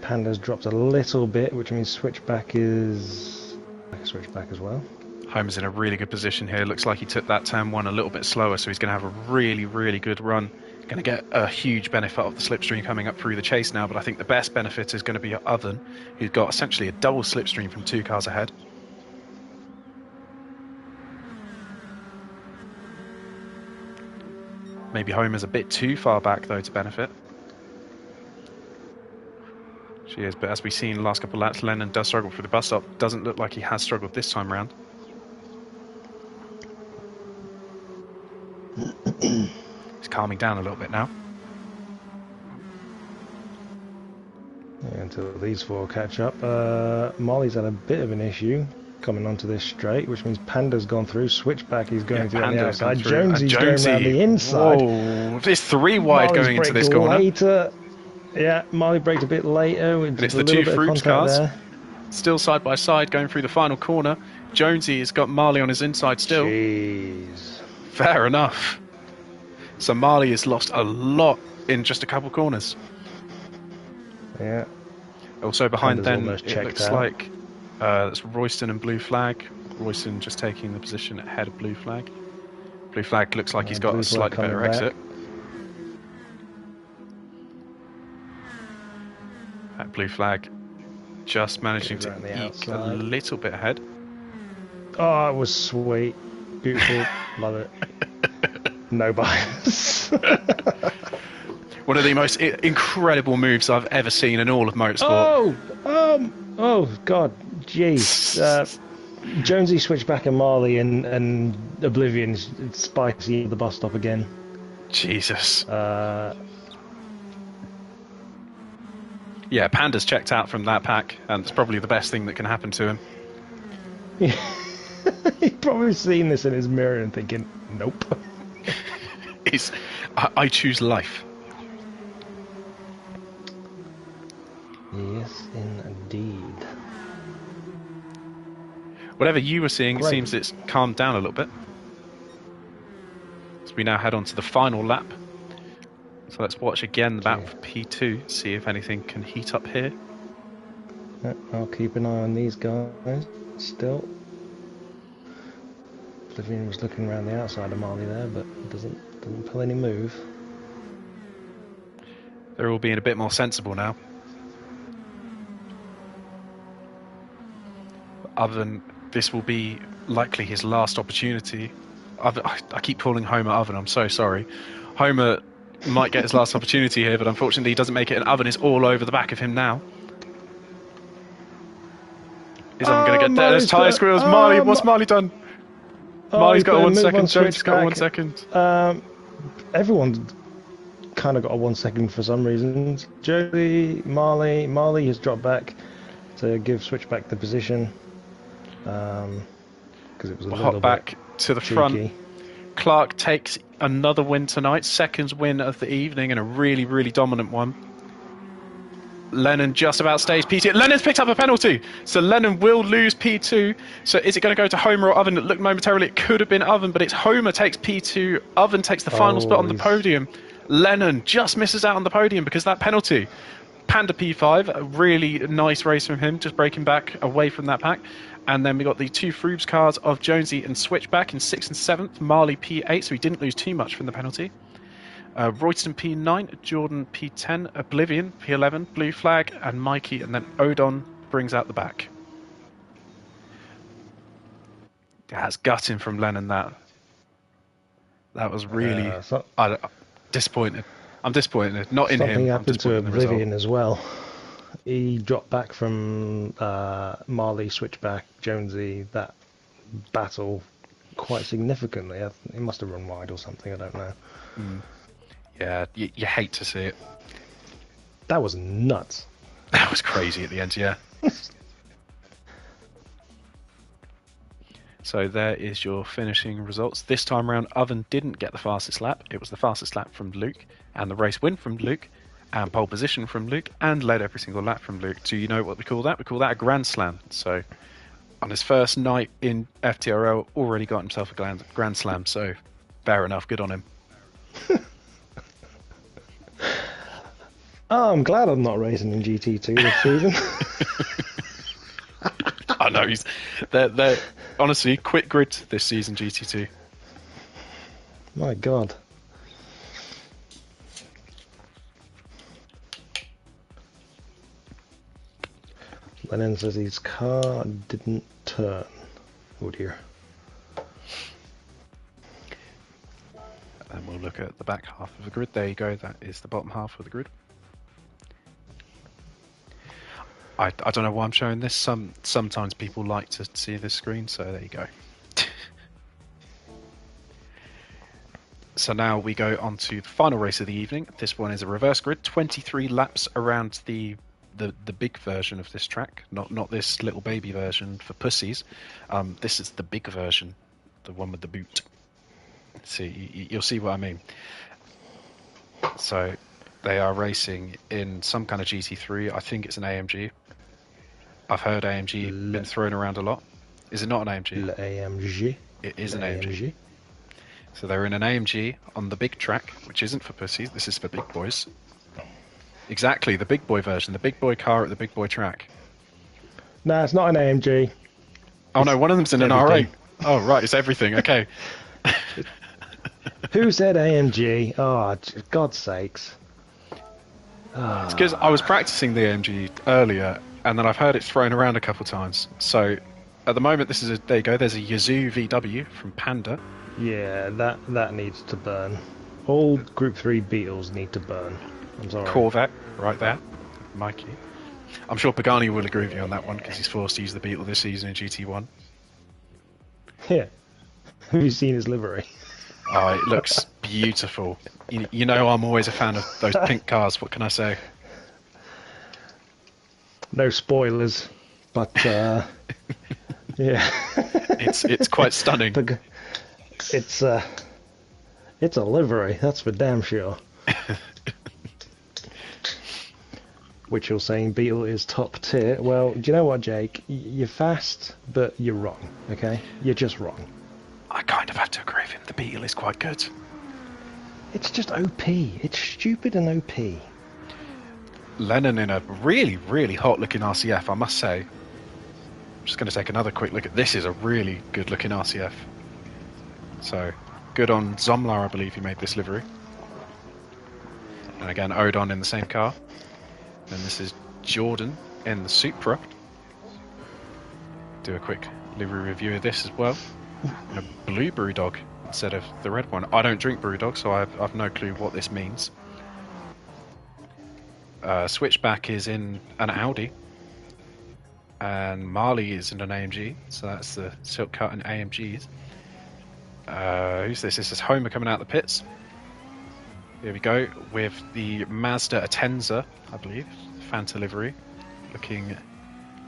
Panda's dropped a little bit, which means Switchback is Switchback as well. Homer's in a really good position here. Looks like he took that turn 1 a little bit slower, so he's going to have a really, really good run. Going to get a huge benefit of the slipstream coming up through the chase now, but I think the best benefit is going to be Oven, who's got essentially a double slipstream from 2 cars ahead. Maybe Homer's a bit too far back, though, to benefit. She is, but as we've seen in the last couple of laps, Lennon does struggle for the bus stop. Doesn't look like he has struggled this time around. He's calming down a little bit now. Yeah, until these 4 catch up. Molly's had a bit of an issue coming onto this straight, which means Panda's gone through. Switchback is going through on the outside. Jonesy's going around the inside. Whoa, there's 3 wide Molly's going into this corner. Later. Yeah, Molly braked a bit later. With and it's the 2 Fruits cars. There. Still side by side going through the final corner. Jonesy has got Marley on his inside still. Jeez. Fair enough. So Marley has lost a lot in just a couple corners. Yeah. Also behind Panda's then, almost it checked looks out. like that's Royston and Blue Flag. Royston just taking the position ahead of Blue Flag. Blue Flag looks like he's got Blue a Flag slightly coming better back. exit. That Blue Flag just managing Goes to around the eke a outside. little bit ahead. Oh, it was sweet. Beautiful. Love it. No bias. One of the most incredible moves I've ever seen in all of motorsport. Oh, God. Jeez. Jonesy switched back and Marley and Oblivion's spicy at the bus stop again. Jesus. Uh, Yeah, Panda's checked out from that pack, and it's probably the best thing that can happen to him. He's probably seen this in his mirror and thinking, nope. I choose life. Yes, indeed. Whatever you were seeing, Great. it seems it's calmed down a little bit. So we now head on to the final lap. So let's watch again the battle for P2, see if anything can heat up here. I'll keep an eye on these guys still. Oblivion was looking around the outside of Marley there, but doesn't pull any move. They're all being a bit more sensible now. Other than this will be likely his last opportunity. I keep calling Homer Oven, I'm so sorry. Homer might get his last opportunity here, but unfortunately he doesn't make it, and Oven is all over the back of him now. Is Oven going to get there? There's tyre squeals. Marley, what's Marley done? Marley's got a 1 second, Jones got a 1 second. Everyone kind of got a 1 second for some reason. Marley has dropped back to give Switchback the position. Because it was a little hot back to the cheeky. front. Clark takes another win tonight, second win of the evening, and a really, really dominant one. Lennon just about stays P2. Lennon's picked up a penalty, so Lennon will lose P2. So is it going to go to Homer or Oven? It looked momentarily it could have been Oven, but it's Homer takes P2. Oven takes the final spot on the podium. Lennon just misses out on the podium because of that penalty. Panda P5, a really nice race from him, just breaking back away from that pack. And then we got the two Froobs cars of Jonesy and Switchback in 6th and 7th. Marley P8, so he didn't lose too much from the penalty. Royston P9, Jordan P10, Oblivion P11, Blue Flag, and Mikey, and then Odon brings out the back. That's gutting from Lennon, that. That was really disappointed. I'm disappointed. Not in him. Something happened to Oblivion result. as well. He dropped back from Marley, Switchback, Jonesy, that battle quite significantly. He must have run wide or something, I don't know. Yeah, you hate to see it. That was nuts. That was crazy at the end, yeah. So there is your finishing results. This time around, Oven didn't get the fastest lap. It was the fastest lap from Luke, and the race win from Luke, and pole position from Luke, and led every single lap from Luke. Do you know what we call that? We call that a Grand Slam. So on his first night in FTRL, already got himself a Grand Slam, so fair enough, good on him. Oh, I'm glad I'm not racing in GT2 this season. I know, they're honestly, quit grid this season, GT2. My God. Lennon says his car didn't turn. Oh dear. And we'll look at the back half of the grid. There you go, that is the bottom half of the grid. I don't know why I'm showing this. Sometimes people like to see this screen, so there you go. So now we go on to the final race of the evening. This one is a reverse grid, 23 laps around the big version of this track, not this little baby version for pussies. This is the big version, the one with the boot. See, you'll see what I mean. So they are racing in some kind of GT3. I think it's an AMG. I've heard AMG been thrown around a lot. Is it not an AMG? AMG. It is an AMG. So they're in an AMG on the big track, which isn't for pussies. This is for big boys. Exactly, the big boy version, the big boy car at the big boy track. No, it's not an AMG. Oh no, one of them's in an everything. R8. Oh right, it's everything. Okay. Who said AMG? Oh, God's sakes. It's because I was practicing the AMG earlier, and then I've heard it thrown around a couple times. So at the moment, this is a, there you go. There's a Yazoo VW from Panda. Yeah, that needs to burn. All Group 3 Beetles need to burn. I'm sorry. Corvette, right there. Mikey. I'm sure Pagani will agree with you on that one because he's forced to use the Beetle this season in GT1. Yeah. Have you seen his livery? Oh, it looks beautiful. You know I'm always a fan of those pink cars. What can I say? No spoilers, but yeah. It's quite stunning. It's a livery, that's for damn sure. Which you're saying Beetle is top tier. Well, do you know what, Jake? You're fast, but you're wrong, okay? You're just wrong. I kind of have to agree with him. The Beetle is quite good. It's just OP. It's stupid and OP. Lennon in a really, really hot-looking RCF, I must say. I'm just going to take another quick look at this. Is a really good-looking RCF. So, good on Zomlar, I believe he made this livery. And again, Odon in the same car. And this is Jordan in the Supra. Do a quick livery review of this as well. And a blue Brewdog instead of the red one. I don't drink Brewdog, so I've no clue what this means. Switchback is in an Audi. And Marley is in an AMG. So that's the Silk Cut and AMGs. Who's this? This is Homer coming out of the pits. Here we go with the Mazda Atenza, I believe, Fanta livery, looking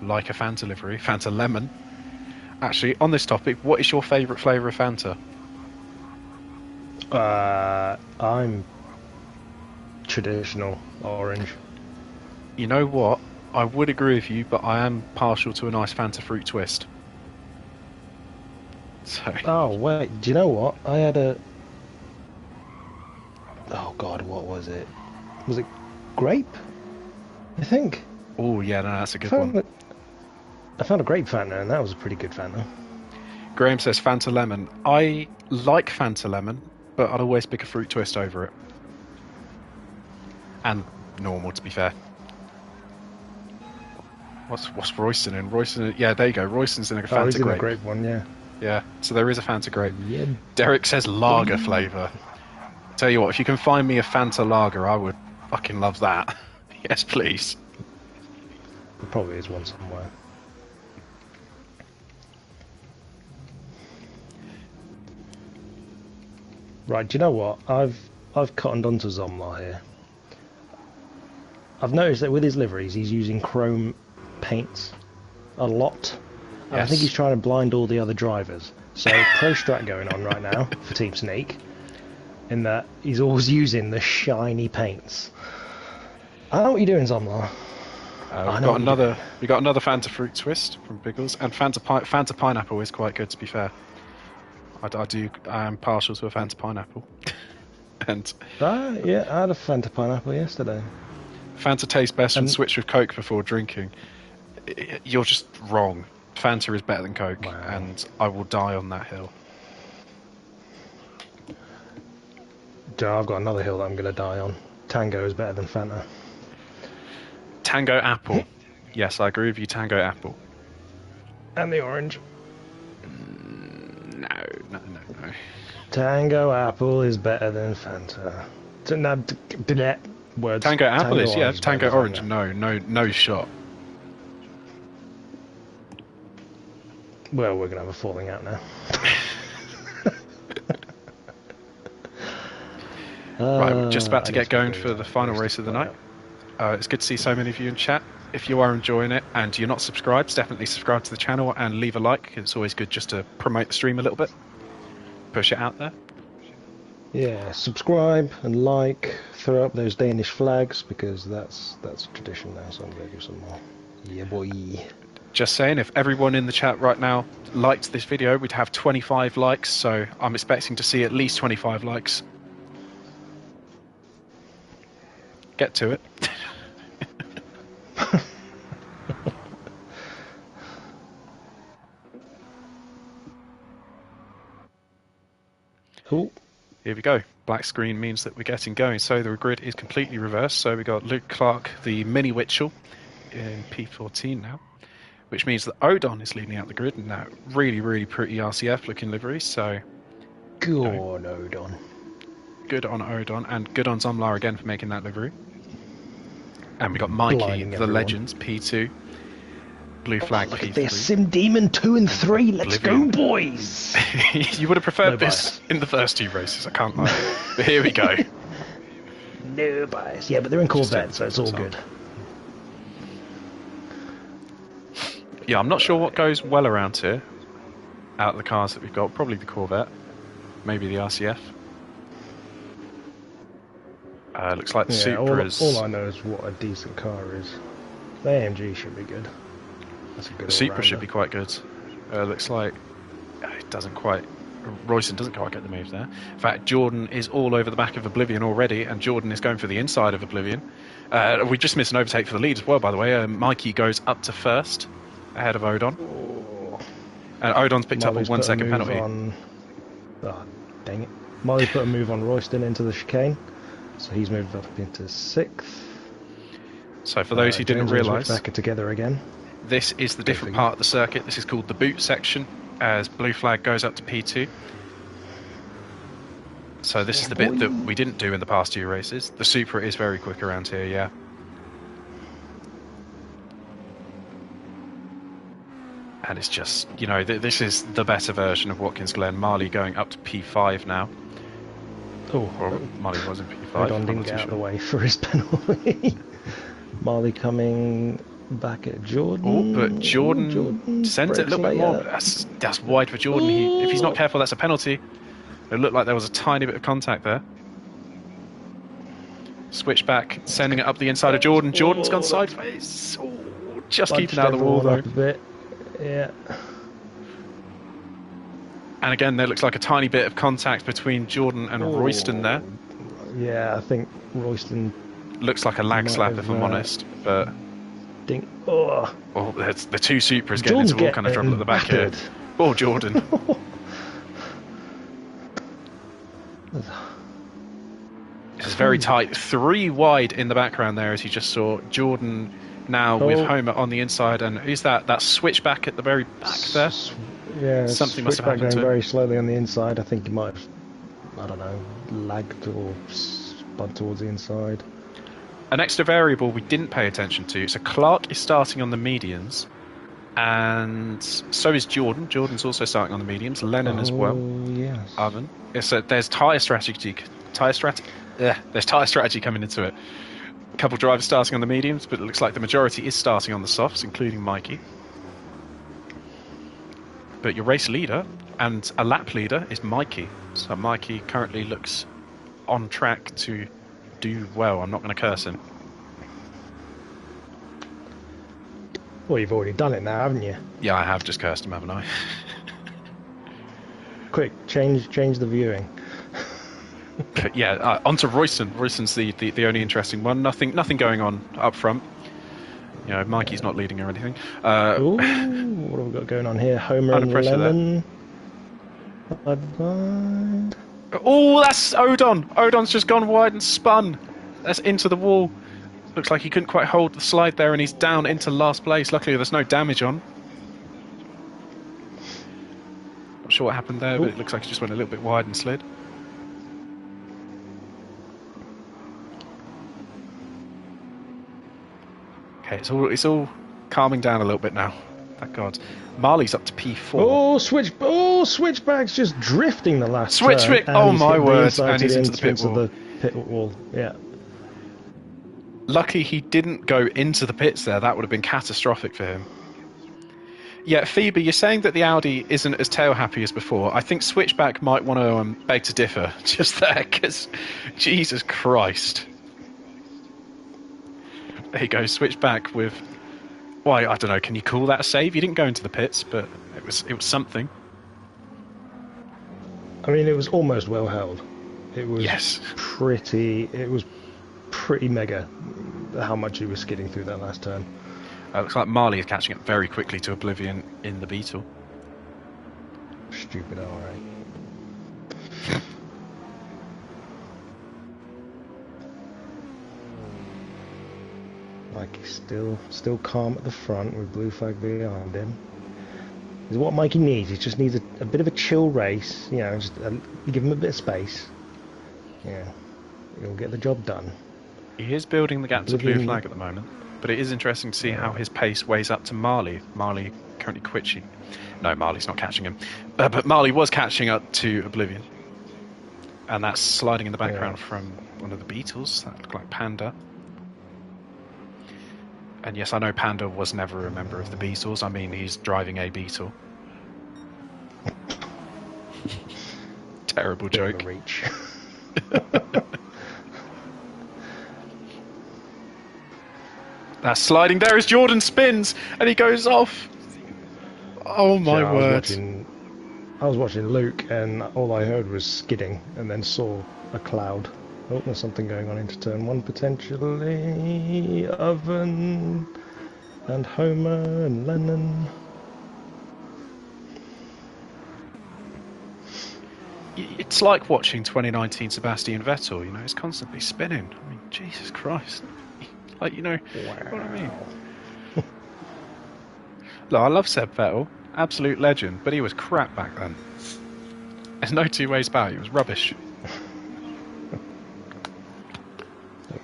like a Fanta livery, Fanta Lemon. Actually, on this topic, what is your favourite flavour of Fanta? I'm traditional orange. You know what? I would agree with you, but I am partial to a nice Fanta fruit twist. So. Oh wait, do you know what? I had a. Oh God, what was it? Was it grape? I think. Oh yeah, no, that's a good one. I found a grape Fanta, and that was a pretty good Fanta. Graham says Fanta Lemon. I like Fanta Lemon, but I'd always pick a fruit twist over it. And normal, to be fair. What's Royston in? Royston, yeah, there you go. Royston's in a Fanta he's in grape. a grape one, yeah. Yeah, so there is a Fanta grape. Yeah. Derek says lager flavour. Tell you what, if you can find me a Fanta lager, I would fucking love that. Yes, please. There probably is one somewhere. Right, do you know what? I've cottoned onto Zomlar here. I've noticed that with his liveries, he's using chrome paints a lot. And I think he's trying to blind all the other drivers. So pro strat going on right now for Team Sneak, in that he's always using the shiny paints. I know what you're doing, Zomlar. We got another Fanta fruit twist from Biggles, and Fanta pineapple is quite good, to be fair. I am partial to a Fanta pineapple. And yeah, I had a Fanta pineapple yesterday. Fanta tastes best when switched with Coke before drinking. You're just wrong. Fanta is better than Coke, and I will die on that hill. Joe, I've got another hill that I'm going to die on. Tango is better than Fanta. Tango Apple. Yes, I agree with you, Tango Apple. And the orange. No. Tango Apple is better than Fanta. Words. Tango Apple is, yeah. Tango Orange, Fanta. no shot. Well, we're going to have a falling out now. Right, we're just about to get going for the final race of the night. It's good to see so many of you in chat. If you are enjoying it and you're not subscribed, definitely subscribe to the channel and leave a like. It's always good just to promote the stream a little bit. Push it out there. Yeah, subscribe and like. Throw up those Danish flags because that's tradition now. So I'm going to do some more. Yeah, boy. Just saying, if everyone in the chat right now liked this video, we'd have 25 likes, so I'm expecting to see at least 25 likes. Get to it. Cool. Here we go. Black screen means that we're getting going. So the grid is completely reversed. So we got Luke Clark, the mini Witchell, in P14 now, which means that Odon is leading out the grid, and that really, really pretty RCF looking livery. So good on Odon. Good on Odon, and good on Zomlar again for making that livery. And we got Mikey, Blinding the everyone. Legends, P2. Blue flag, Look P3. at this, Sim Demon 2 and 3. Let's Oblivion. go, boys. You would have preferred No this bias. in the first 2 races, I can't lie. But here we go. No bias. Yeah, but they're in Corvette, so it's all Just good. Yeah, I'm not sure what goes well around here. Out of the cars that we've got, probably the Corvette, maybe the RCF. Looks like the Yeah, Supra is... all I know is what a decent car is. The AMG should be good. That's a good The Supra should all-rounder. be quite good. Looks like it doesn't quite... Royston doesn't quite get the move there. In fact, Jordan is all over the back of Oblivion already, and Jordan is going for the inside of Oblivion. We just missed an overtake for the lead as well, by the way. Mikey goes up to first, ahead of Odon. Oh. And Odon's picked Molly's up a 1 put second move penalty. On... Oh, dang it. Molly's put a move on Royston into the chicane, so he's moved up into 6th. So for those who didn't realise, back together again. this is the different part of the circuit. This is called the boot section, as blue flag goes up to P2. So this is the bit that we didn't do in the past 2 races. The Supra is very quick around here, yeah. And it's just, you know, this is the better version of Watkins Glen. Marley going up to P5 now. Oh, Or Marley was in P5. Odon I'm didn't not get too out of the sure. way for his penalty. Marley coming back at Jordan. Oh, but Jordan sends it a little bit more. That's wide for Jordan. If he's not careful, that's a penalty. It looked like there was a tiny bit of contact there. Switch back, sending it up the inside of Jordan. Jordan's gone sideways. Oh, just keeping out of the wall though. A bit. Yeah. And again, there looks like a tiny bit of contact between Jordan and Royston there. Yeah, I think Royston Looks like a lag might slap, have, if I'm honest. But dink. Oh, the 2 Supras getting Jordan's into all kind of trouble at the back here. battered. Oh, Jordan. It's very tight. 3 wide in the background there, as you just saw. Jordan now with Homer on the inside, and who's that? That switchback at the very back there. Yeah, Something must have switchback happened to going him. very slowly on the inside. I think he might have, I don't know, lagged or spun towards the inside. An extra variable we didn't pay attention to. So Clark is starting on the mediums, and so is Jordan. Jordan's also starting on the mediums. Lennon as well. Yes. Oven. So there's tyre strategy. There's tyre strategy coming into it. A couple of drivers starting on the mediums, but it looks like the majority is starting on the softs, including Mikey. But your race leader and a lap leader is Mikey. So Mikey currently looks on track to do well. I'm not going to curse him. Well, you've already done it now, haven't you? Yeah, I have just cursed him, haven't I? Quick, change the viewing. Yeah, onto Royston. Royston's the only interesting one. Nothing going on up front. You know, Mikey's not leading or anything. Ooh, what have we got going on here? Homer Under and pressure there. Lemon. Advance. Oh, that's Odon. Odon's just gone wide and spun. That's into the wall. Looks like he couldn't quite hold the slide there, and he's down into last place. Luckily, there's no damage on. Not sure what happened there, but it looks like he just went a little bit wide and slid. Okay, it's all calming down a little bit now. Thank God. Marley's up to P4. Switchback's just drifting the last Switchback, turn. oh He's my hit the word, inside and to he's the into the pit entrance of wall. the pit wall. Yeah. Lucky he didn't go into the pits there. That would have been catastrophic for him. Yeah, Phoebe, you're saying that the Audi isn't as tail happy as before. I think Switchback might want to beg to differ just there, because Jesus Christ. There you go, Switchback with Why, I don't know. Can you call that a save? You didn't go into the pits, but it was something. I mean, it was almost well held. It was Yes. It was pretty mega how much he was skidding through that last turn. Looks like Marley is catching up very quickly to Oblivion in the Beetle. Stupid, alright. Mikey's still calm at the front with blue flag behind him. This is what Mikey needs. He just needs a bit of a chill race. You know, just give him a bit of space. Yeah, he'll get the job done. He is building the gap to blue flag at the moment, but it is interesting to see how his pace weighs up to Marley. Marley currently quitching. No, Marley's not catching him. But Marley was catching up to Oblivion. And that's sliding in the background from one of the Beetles. That looked like Panda. And yes, I know Panda was never a member of the Beatles. I mean, he's driving a Beetle. Terrible joke. Reach. That's sliding there as Jordan spins and he goes off. Oh my word. I was watching Luke and all I heard was skidding and then saw a cloud. Oh, there's something going on into turn one potentially. Oven and Homer and Lennon. It's like watching 2019 Sebastian Vettel, you know, it's constantly spinning. I mean, Jesus Christ. Like, you know, what I mean? Look, I love Seb Vettel, absolute legend, but he was crap back then. There's no two ways about it, he was rubbish.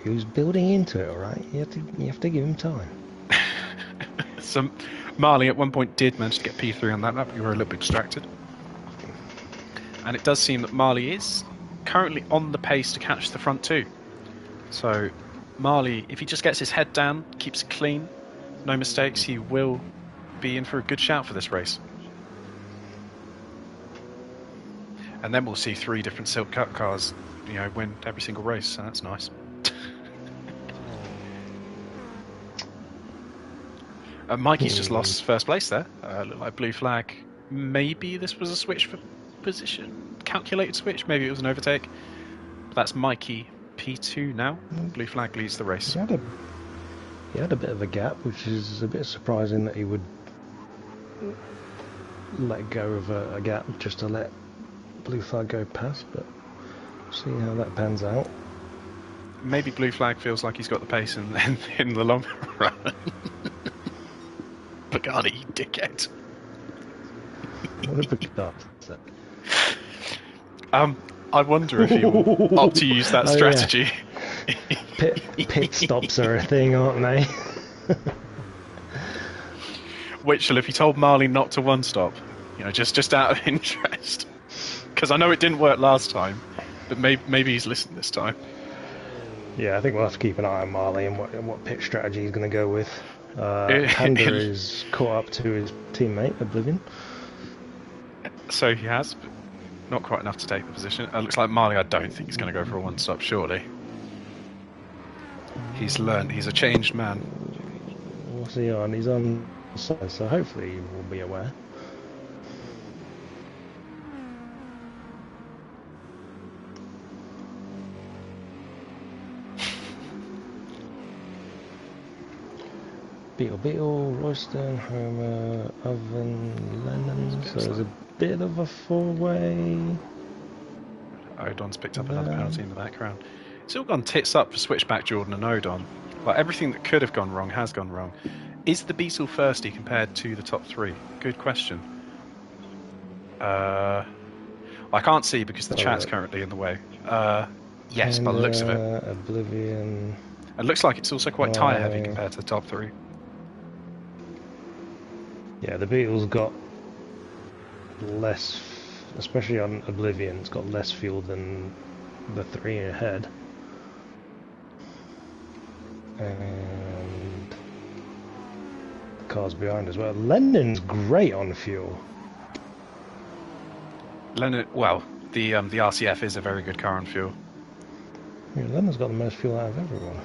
He was building into it, alright? You have to give him time. So, Marley at one point did manage to get P3 on that lap, you were a little bit distracted. And it does seem that Marley is currently on the pace to catch the front two. So, Marley, if he just gets his head down, keeps it clean, no mistakes, he will be in for a good shout for this race. And then we'll see 3 different Silk Cup cars, you know, win every single race, so that's nice. Mikey's just lost first place there. Looked like blue flag. Maybe this was a switch for position, calculated switch. Maybe it was an overtake. But that's Mikey P2 now. Blue flag leads the race. He had a bit of a gap, which is a bit surprising that he would let go of a gap just to let blue flag go past. But see how that pans out. Maybe blue flag feels like he's got the pace in the long run. Pagani, you dickhead. What a Pagani. I wonder if he will opt to use that strategy. Yeah. Pit stops are a thing, aren't they? Which, if he told Marley not to one stop, you know, just out of interest, because I know it didn't work last time, but maybe he's listened this time. Yeah, I think we'll have to keep an eye on Marley and what pit strategy he's going to go with. Panda is caught up to his teammate Oblivion. So he has, but not quite enough to take the position. It looks like Marley, I don't think he's going to go for a one-stop, surely. He's learned, he's a changed man. What's he on? He's on side, so hopefully he will be aware. Beetle, Royston, Homer, Oven, Lennon. So there's a bit of a four-way. Odon's picked up another penalty in the background. It's all gone tits up for Switchback Jordan and Odon. Like, everything that could have gone wrong has gone wrong. Is the Beetle thirsty compared to the top 3? Good question. I can't see because the chat's currently in the way. Yes, by the looks of it. Oblivion. It looks like it's also quite tyre heavy compared to the top 3. Yeah, the Beetle's got less, especially on Oblivion, it's got less fuel than the 3 ahead. And the cars behind as well. Lennon's great on fuel. Lennon, well, the RCF is a very good car on fuel. Yeah, Lennon's got the most fuel out of everyone.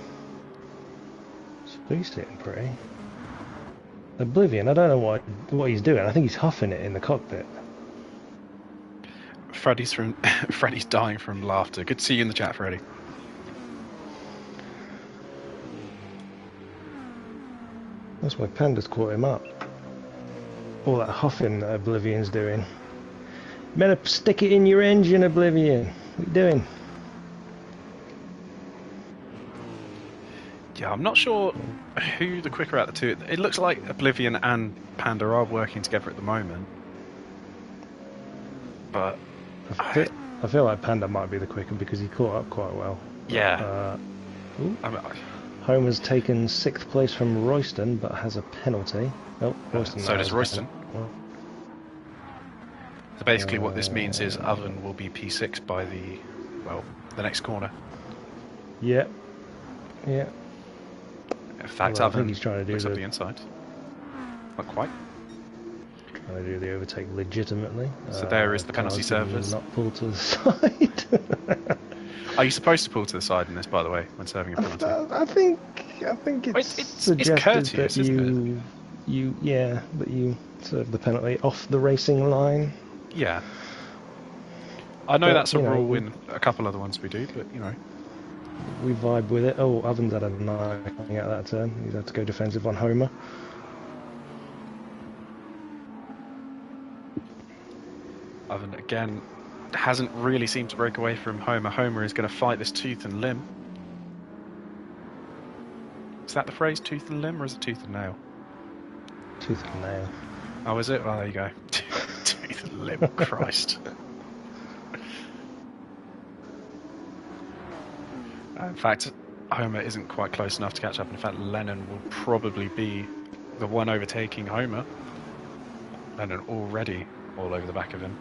So he's sitting pretty. Oblivion, I don't know what he's doing. I think he's huffing it in the cockpit. Freddie's dying from laughter. Good to see you in the chat, Freddie. That's why Panda's caught him up. All that huffing that Oblivion's doing. You better stick it in your engine, Oblivion. What are you doing? Yeah, I'm not sure who the quicker out of the two. It looks like Oblivion and Panda are working together at the moment. But I feel like Panda might be the quicker because he caught up quite well. yeah. Homer's taken 6th place from Royston, but has a penalty. Oh, Royston. So does Royston. Well, So basically what this means is Oven will be P6 by the next corner. yeah. Yeah. In fact, Well, I Oven think he's trying to do looks up the inside. Not quite. Trying to do the overtake legitimately. So there is the penalty Cars did surface. not pull to the side. Are you supposed to pull to the side in this, by the way, when serving a penalty? I think it's suggested courteous, that isn't that you serve the penalty off the racing line. Yeah. I know But, that's a you know, rule in a couple other ones we do, but you know. We vibe with it. Oh, Oven's had a knife coming out of that turn. He's had to go defensive on Homer. Oven again hasn't really seemed to break away from Homer. Homer is going to fight this tooth and limb. Is that the phrase, tooth and limb, or is it tooth and nail? Tooth and nail. Oh, is it? Well, there you go. Tooth and limb, Christ. In fact, Homer isn't quite close enough to catch up. In fact, Lennon will probably be the one overtaking Homer. Lennon already all over the back of him.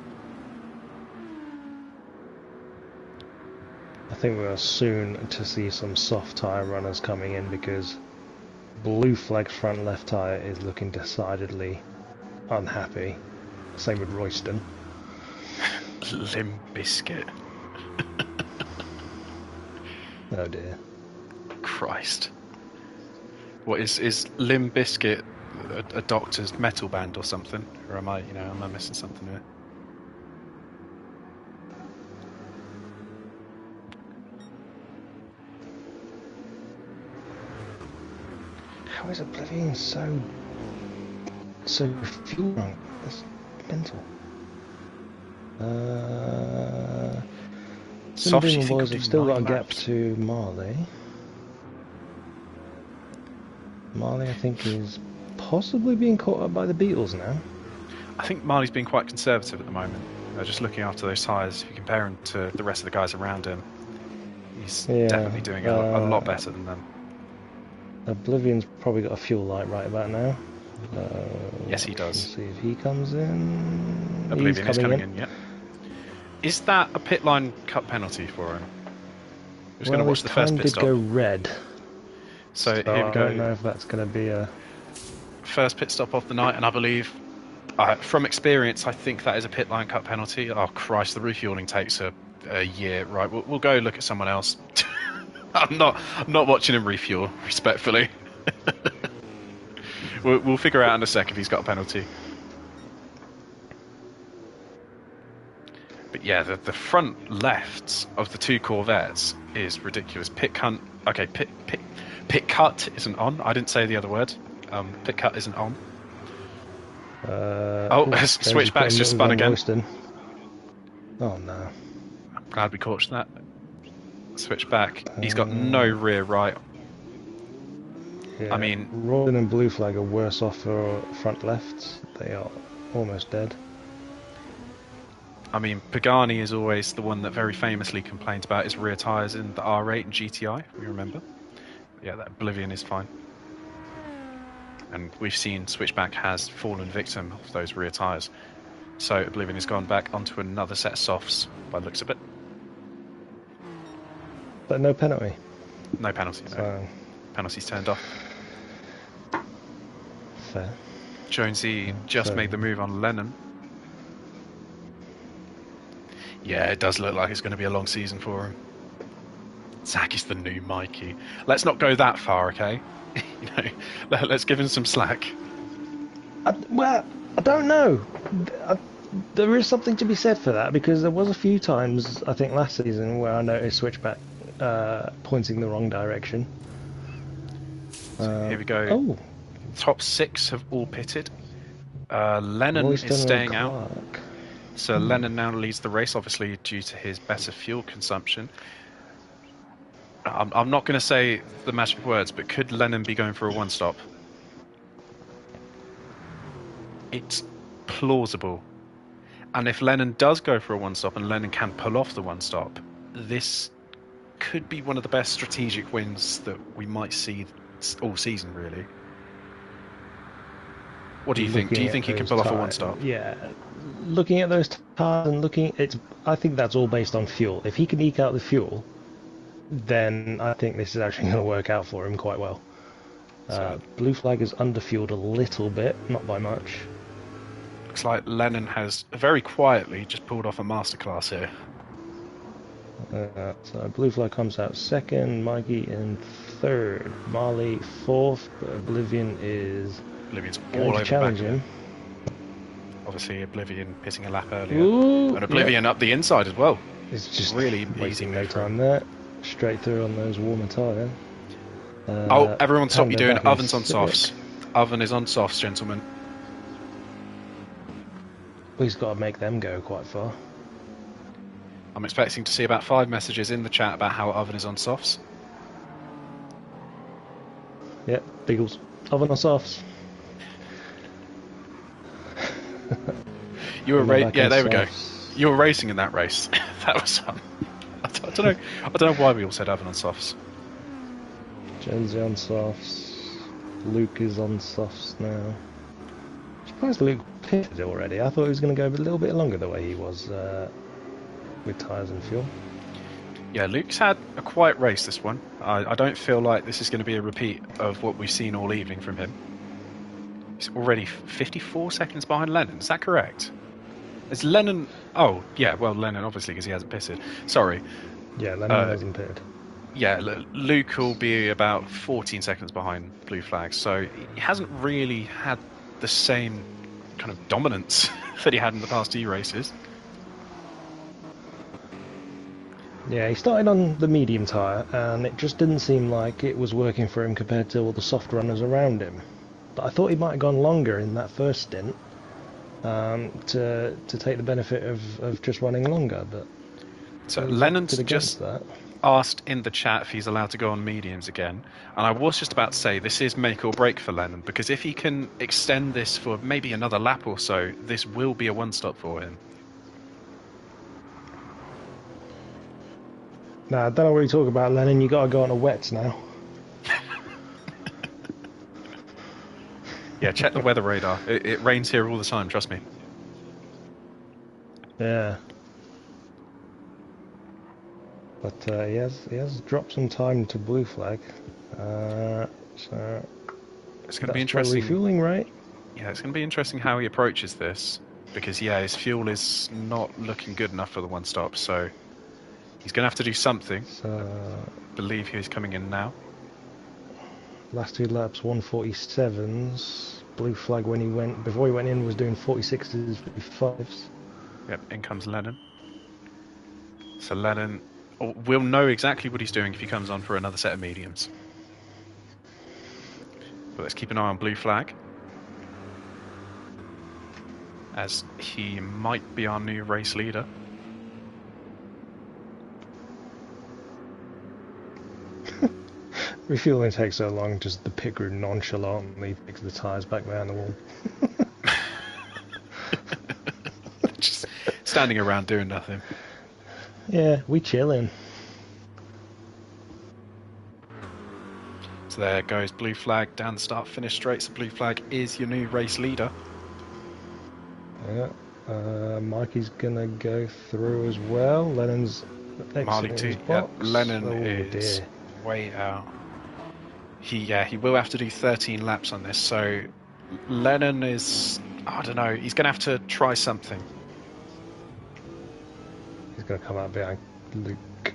I think we are soon to see some soft tyre runners coming in because Blue Flag's front left tyre is looking decidedly unhappy. Same with Royston. Limb Biscuit. Oh dear. Christ. What is Limb Biscuit a doctor's metal band or something? Or am I missing something here? How is Oblivion so fuel drunk? That's mental. Soft, you Simbian think boys will have do still got a 9 gap laps? to Marley. Marley, I think, is possibly being caught up by the Beatles now. I think Marley's being quite conservative at the moment. Just looking after those tyres, if you compare him to the rest of the guys around him, he's definitely doing a lot better than them. Oblivion's probably got a fuel light right about now. Yes, he does. Let's see if he comes in. Oblivion is coming in, yeah. Is that a pit line cut penalty for him? Who's going to watch the first pit did stop? go red. So here we I go. don't know if that's going to be a... First pit stop of the night, and I believe, from experience, I think that is a pit line cut penalty. Oh Christ, the refueling takes a year. Right, we'll go look at someone else. I'm not watching him refuel, respectfully. We'll figure out in a sec if he's got a penalty. But yeah, the front lefts of the two Corvettes is ridiculous. Pit cut isn't on. I didn't say the other word. Pit cut isn't on. Switchback's just spun again. Royston. Oh no. I'm glad we caught that. Switchback. He's got no rear right. Yeah, I mean, Royston and Blue Flag are worse off for front lefts. They are almost dead. I mean, Pagani is always the one that very famously complains about his rear tyres in the R8 and GTI, we remember. Yeah, that Oblivion is fine. And we've seen Switchback has fallen victim of those rear tyres. So Oblivion has gone back onto another set of softs, by the looks of it. But no penalty. No penalty, no. So, Penalty's turned off. fair. Jonesy just made the move on Lennon. Yeah, it does look like it's going to be a long season for him. Zach is the new Mikey. Let's not go that far, okay? Let's give him some slack. Well, I don't know. There is something to be said for that, because there was a few times, I think last season, where I noticed switchback pointing the wrong direction. So here we go. Oh, Top 6 have all pitted. Lennon is Royston staying and out. Clark. So Lennon now leads the race, obviously due to his better fuel consumption. I'm not going to say the magic words, but could Lennon be going for a one-stop? It's plausible. And if Lennon does go for a one-stop and Lennon can pull off the one-stop, this could be one of the best strategic wins that we might see all season, really. What do you think? Do you think he can pull off a one-stop? Yeah. Looking at those tires and I think that's all based on fuel. If he can eke out the fuel, then I think this is actually going to work out for him quite well. Blue flag is underfueled a little bit, not by much. Looks like Lennon has very quietly just pulled off a masterclass here. So blue flag comes out second, Mikey in third, Marley fourth, but Oblivion's all over challenge him. Obviously, Oblivion hitting a lap earlier, Ooh, and Oblivion up the inside as well. It's just really wasting no time there. Straight through on those warmer tyres. Everyone stop you doing. Oven's on softs. Oven is on softs, gentlemen. He's got to make them go quite far. I'm expecting to see about 5 messages in the chat about how Oven is on softs. Yep, Beagles. Oven on softs. You were yeah, there we go. You were racing in that race. That was fun. I don't know why we all said Oven on softs. Jonesy on softs. Luke is on softs now. I'm surprised Luke pitted already. I thought he was going to go a little bit longer the way he was with tyres and fuel. Yeah, Luke's had a quiet race this one. I don't feel like this is going to be a repeat of what we've seen all evening from him. He's already 54 seconds behind Lennon. Is that correct? Is Lennon... Oh, yeah, well, Lennon, obviously, because he hasn't pitted. Sorry. Yeah, Lennon hasn't pitted. Yeah, Luke will be about 14 seconds behind Blue Flag, so he hasn't really had the same kind of dominance that he had in the past 2 races. Yeah, he started on the medium tyre, and it just didn't seem like it was working for him compared to all the soft runners around him. But I thought he might have gone longer in that first stint to take the benefit of just running longer. But so Lennon's just asked in the chat if he's allowed to go on mediums again, and I was just about to say this is make or break for Lennon, because if he can extend this for maybe another lap or so, this will be a one-stop for him. Nah, I don't know what you're talking about, Lennon. You got to go on a wets now. Yeah, check the weather radar. It rains here all the time, trust me. Yeah. But he has dropped some time to Blue Flag. So it's going to be interesting. Refueling, right? Yeah, it's going to be interesting how he approaches this, because yeah, his fuel is not looking good enough for the one stop, so he's going to have to do something. So, I believe he's coming in now. Last 2 laps, 147s. Blue Flag before he went in was doing 46s, 55s. Yep, in comes Lennon. So Lennon will know exactly what he's doing if he comes on for another set of mediums. But let's keep an eye on Blue Flag, as he might be our new race leader. Refueling takes so long, just the pit crew nonchalantly takes the tyres back behind the wall. Just standing around doing nothing. Yeah, we chilling. So there goes Blue Flag down the start-finish straight. So Blue Flag is your new race leader. Yeah, Mikey's gonna go through as well. Lennon's Marley too. Yeah, Lennon is way out. He will have to do 13 laps on this, so Lennon is, I don't know, he's going to have to try something. He's going to come out behind Luke.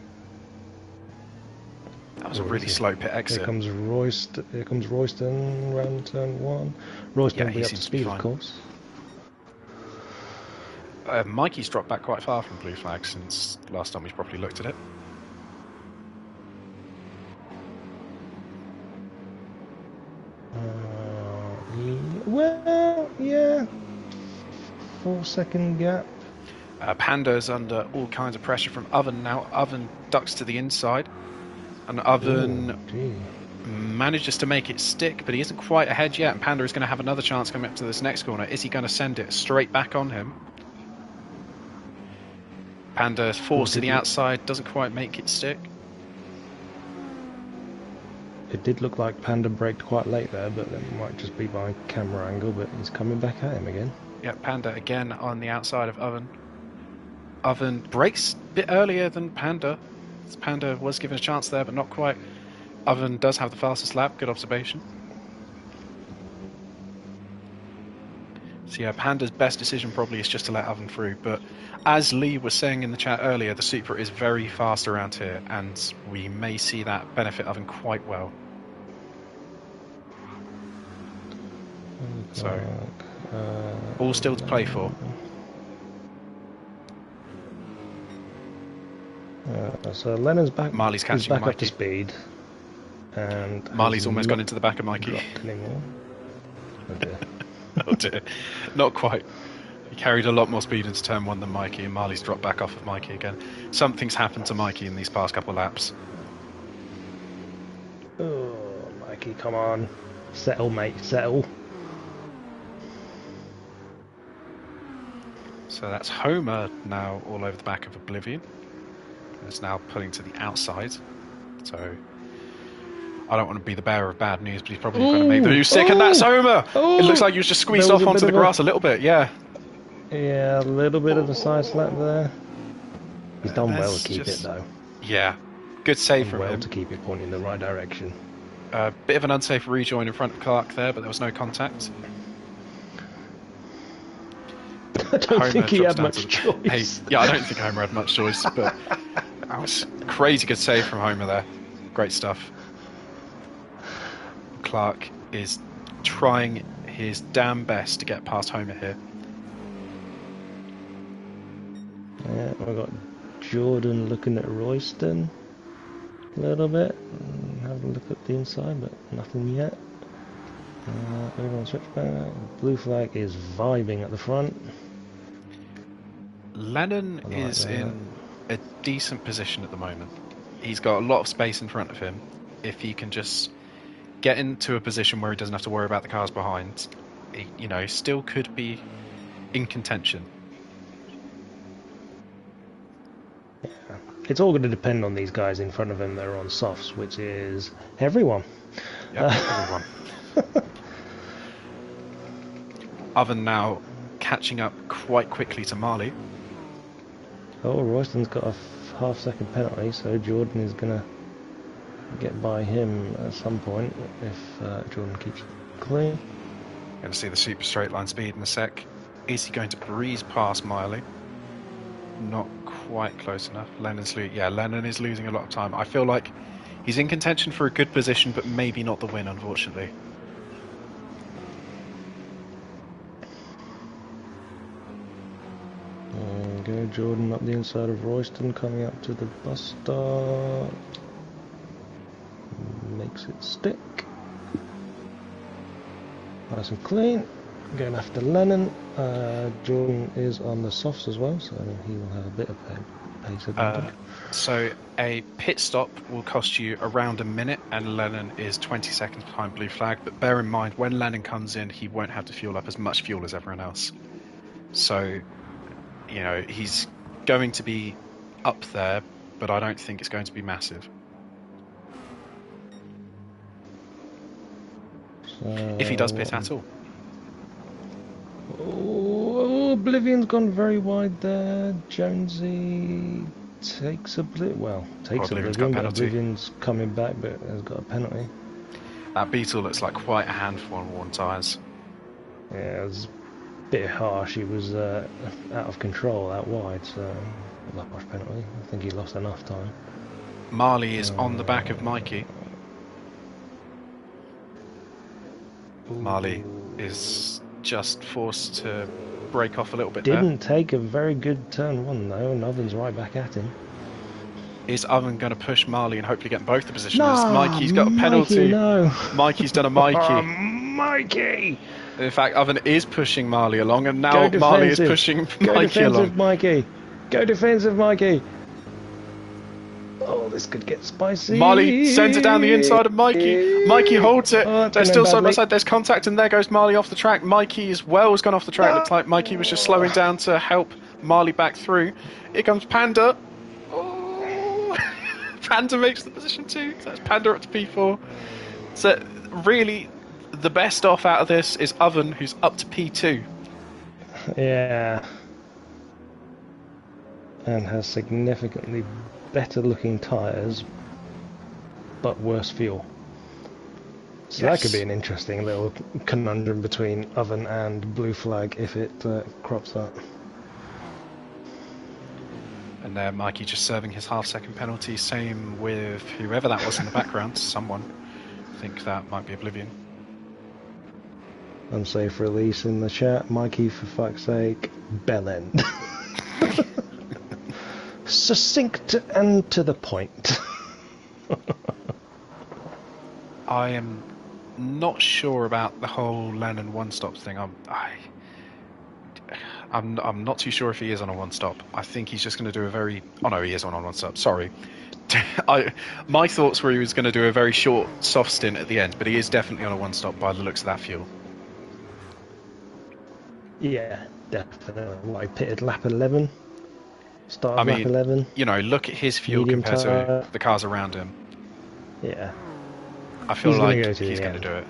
was a Or really is he? slow pit Here exit. comes Royston. Here comes Royston round turn 1. Royston will be up to seems to be speed, of fine. course. Mikey's dropped back quite far from blue flag since last time we properly looked at it. Well, yeah. 4-second gap. Panda's under all kinds of pressure from Oven now. Oven ducks to the inside, and Oven manages to make it stick, but he isn't quite ahead yet, and Panda is going to have another chance coming up to this next corner. Is he going to send it straight back on him? Panda forced to the outside, doesn't quite make it stick. It did look like Panda braked quite late there, but that might just be by camera angle, but he's coming back at him again. Yeah, Panda again on the outside of Oven. Oven brakes a bit earlier than Panda. Panda was given a chance there, but not quite. Oven does have the fastest lap. Good observation. So yeah, Panda's best decision probably is just to let Oven through. But as Lee was saying in the chat earlier, the Supra is very fast around here, and we may see that benefit Oven quite well. So all still to play for. So Lennon's back. Marley's catching back Mikey. Up to speed, and Marley's almost gone into the back of Mikey. Anymore. Oh dear. Oh dear, not quite. He carried a lot more speed into turn 1 than Mikey, and Marley's dropped back off of Mikey again. Something's happened to Mikey in these past couple of laps. Oh, Mikey, come on, settle, mate, settle. So that's Homer now all over the back of Oblivion. It's now pulling to the outside. So I don't want to be the bearer of bad news, but he's probably going to make the move sick, and that's Homer! It looks like you was just squeezed off onto the grass a little bit, yeah. Yeah, a little bit of a side slap there. He's done well to keep it, though. Yeah, good save from him. To keep it pointing in the right direction. Bit of an unsafe rejoin in front of Clark there, but there was no contact. I don't think he had much choice. Yeah, I don't think Homer had much choice, but that was crazy good save from Homer there. Great stuff. Clark is trying his damn best to get past Homer here. Yeah, we've got Jordan looking at Royston a little bit. Have a look at the inside, but nothing yet. Everyone switch back. Blue flag is vibing at the front. Lennon is in a decent position at the moment. He's got a lot of space in front of him. If he can just get into a position where he doesn't have to worry about the cars behind, he still could be in contention. Yeah. It's all going to depend on these guys in front of him that are on softs, which is everyone. Yeah, everyone. Oven now catching up quite quickly to Marley. Oh, Royston's got a half-second penalty, so Jordan is going to get by him at some point if Jordan keeps clean. Going to see the super straight line speed in a sec. Is he going to breeze past Miley? Not quite close enough. Lennon is losing a lot of time. I feel like he's in contention for a good position, but maybe not the win, unfortunately. Go Jordan up the inside of Royston, coming up to the bus stop. Makes it stick. Nice and clean. Going after Lennon. Jordan is on the softs as well, so he will have a bit of pace advantage. So a pit stop will cost you around a minute, and Lennon is 20 seconds behind blue flag. But bear in mind, when Lennon comes in, he won't have to fuel up as much fuel as everyone else. So, he's going to be up there, but I don't think it's going to be massive. So, if he does pit at all. Oh, Oblivion's gone very wide there. Jonesy takes Oblivion, but Oblivion's coming back, but has got a penalty. That Beetle looks like quite a handful on worn tyres. Yeah, it was a bit harsh. He was out of control, out wide, so not much penalty. I think he lost enough time. Marley is on the back of Mikey. Marley is just forced to break off a little bit there. Didn't take a very good turn one though, and Oven's right back at him. Is Oven going to push Marley and hopefully get them both the position? No, Mikey's got a penalty. Mikey, no. Mikey's done a Mikey. Oh, Mikey! In fact, Oven is pushing Marley along, and now Marley is pushing Mikey along. Mikey. Go defensive, Mikey! Oh, this could get spicy. Marley sends it down the inside of Mikey. Mikey holds it. Oh, They're still side by side. There's contact, and there goes Marley off the track. Mikey as well has gone off the track. Looks like Mikey was just slowing down to help Marley back through. Here comes Panda. Oh. Panda makes the position 2. So that's Panda up to P4. So really, the best off out of this is Oven, who's up to P2. Yeah. And has significantly better looking tyres, but worse fuel. So yes. That could be an interesting little conundrum between Oven and Blue Flag if it crops up. And there, Mikey just serving his half-second penalty. Same with whoever that was in the background. Someone. I think that might be Oblivion. Unsafe release in the chat. Mikey, for fuck's sake, bell end. Succinct and to the point. I am not sure about the whole Lennon one-stop thing. I'm not too sure if he is on a one-stop. I think he's just going to do a very... Oh no, he is on a one-stop. Sorry. My thoughts were he was going to do a very short, soft stint at the end, but he is definitely on a one-stop by the looks of that fuel. Yeah, definitely. What, he pitted lap 11? Start of lap 11? You know, look at his fuel Medium compared tire. to the cars around him. Yeah. I feel like he's going to do it.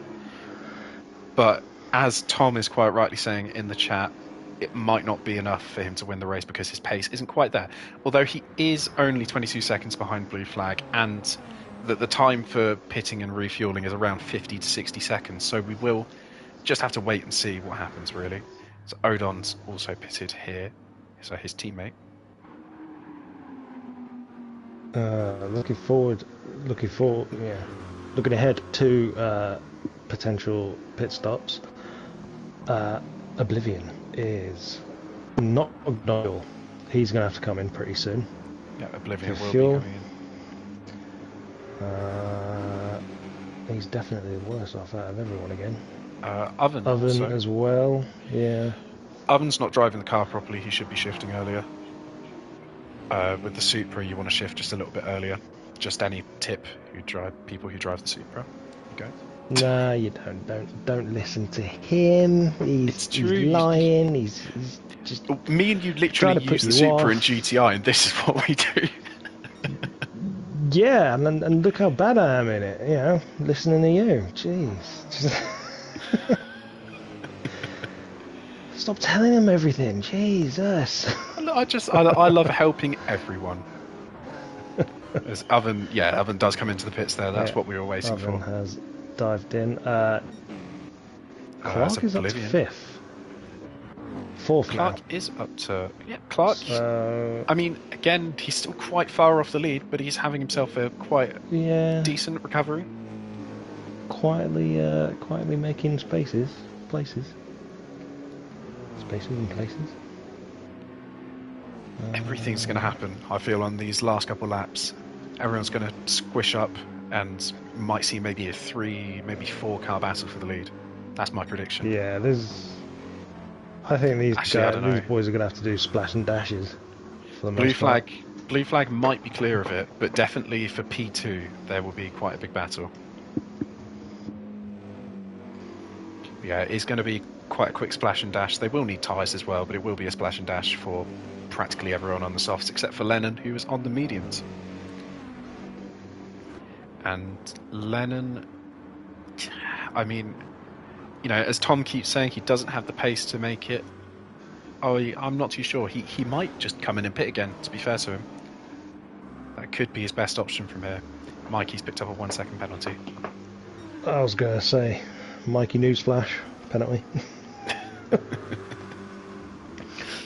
But as Tom is quite rightly saying in the chat, it might not be enough for him to win the race because his pace isn't quite there. Although he is only 22 seconds behind Blue Flag, and the time for pitting and refueling is around 50 to 60 seconds. So we will just have to wait and see what happens, really. So Odon's also pitted here, so his teammate. Looking ahead to potential pit stops. Oblivion is not Oil. He's going to have to come in pretty soon. Yeah, Oblivion will fuel. be coming in. He's definitely the worst off out of everyone again. Oven also. As well, yeah. Oven's not driving the car properly. He should be shifting earlier. With the Supra, you want to shift just a little bit earlier. Just any tip people who drive the Supra. You go. No, you don't listen to him. He's lying. He's just. Me and you literally use the Supra in GTI, and this is what we do. Yeah, and look how bad I am in it. You know, listening to you. Jeez. Stop telling him everything. Jesus. I love helping everyone. As Oven does come into the pits there. That's what we were waiting for. Oven has dived in. Clark is up to 5th. 4th Clark now. is up to... Yeah, Clark... I mean, again, he's still quite far off the lead, but he's having himself a quite decent recovery. Quietly making places. Everything's going to happen, I feel, on these last couple laps. Everyone's going to squish up and might see maybe a 3, maybe 4 car battle for the lead. That's my prediction. Yeah, I think these boys are going to have to do splash and dashes. For the most part. Blue Flag might be clear of it, but definitely for P2 there will be quite a big battle. Yeah, it is going to be quite a quick splash and dash. They will need tyres as well, but it will be a splash and dash for practically everyone on the softs except for Lennon, who was on the mediums. And Lennon, I mean, you know, as Tom keeps saying, he doesn't have the pace to make it. I'm not too sure. He might just come in and pit again, to be fair to him. That could be his best option from here. Mikey's picked up a 1 second penalty. I was going to say, Mikey newsflash, penalty.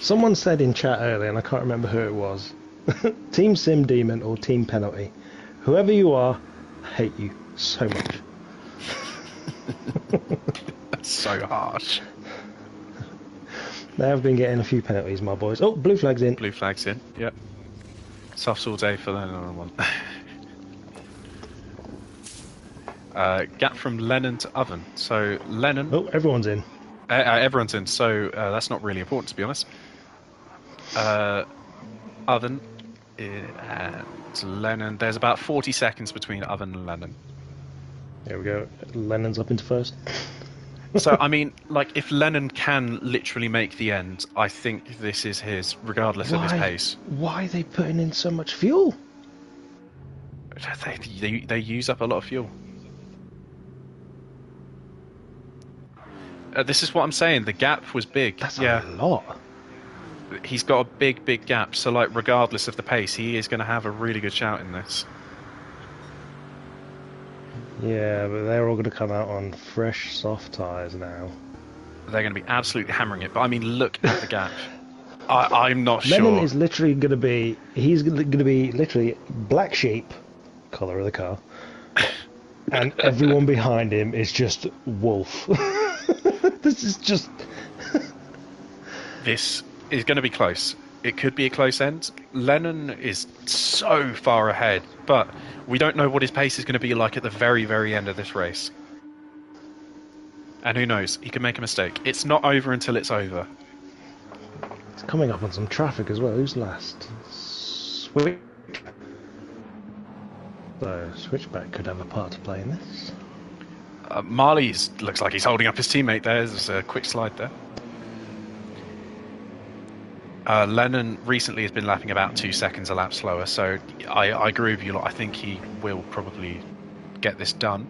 Someone said in chat earlier, and I can't remember who it was, Team Sim Demon or Team Penalty. Whoever you are, I hate you so much. That's so harsh. They have been getting a few penalties, my boys. Oh, blue flag's in. Blue flag's in. Yep. Softs all day for Lennon on one. Gap from Lennon to Oven. So Lennon. Oh, everyone's in. Everyone's in. So that's not really important, to be honest. Oven and Lennon. There's about 40 seconds between Oven and Lennon. There we go. Lennon's up into first. So, I mean, like, if Lennon can literally make the end, I think this is his, regardless of his pace. Why are they putting in so much fuel? They use up a lot of fuel. This is what I'm saying. The gap was big. That's a lot. He's got a big gap. So, like, regardless of the pace, he is going to have a really good shout in this. Yeah, but they're all going to come out on fresh, soft tyres now. They're going to be absolutely hammering it. But, I mean, look at the gap. I'm not sure. Lennon is literally going to be... He's going to be literally black sheep, colour of the car. And everyone behind him is just wolf. This is just... This is going to be close. It could be a close end. Lennon is so far ahead, but we don't know what his pace is going to be like at the very end of this race. And who knows? He could make a mistake. It's not over until it's over. It's coming up on some traffic as well. Who's last? Switch. So, Switchback could have a part to play in this. Marley looks like he's holding up his teammate there. There's a quick slide there. Lennon recently has been lapping about 2 seconds a lap slower, so I agree with you. I think he will probably get this done.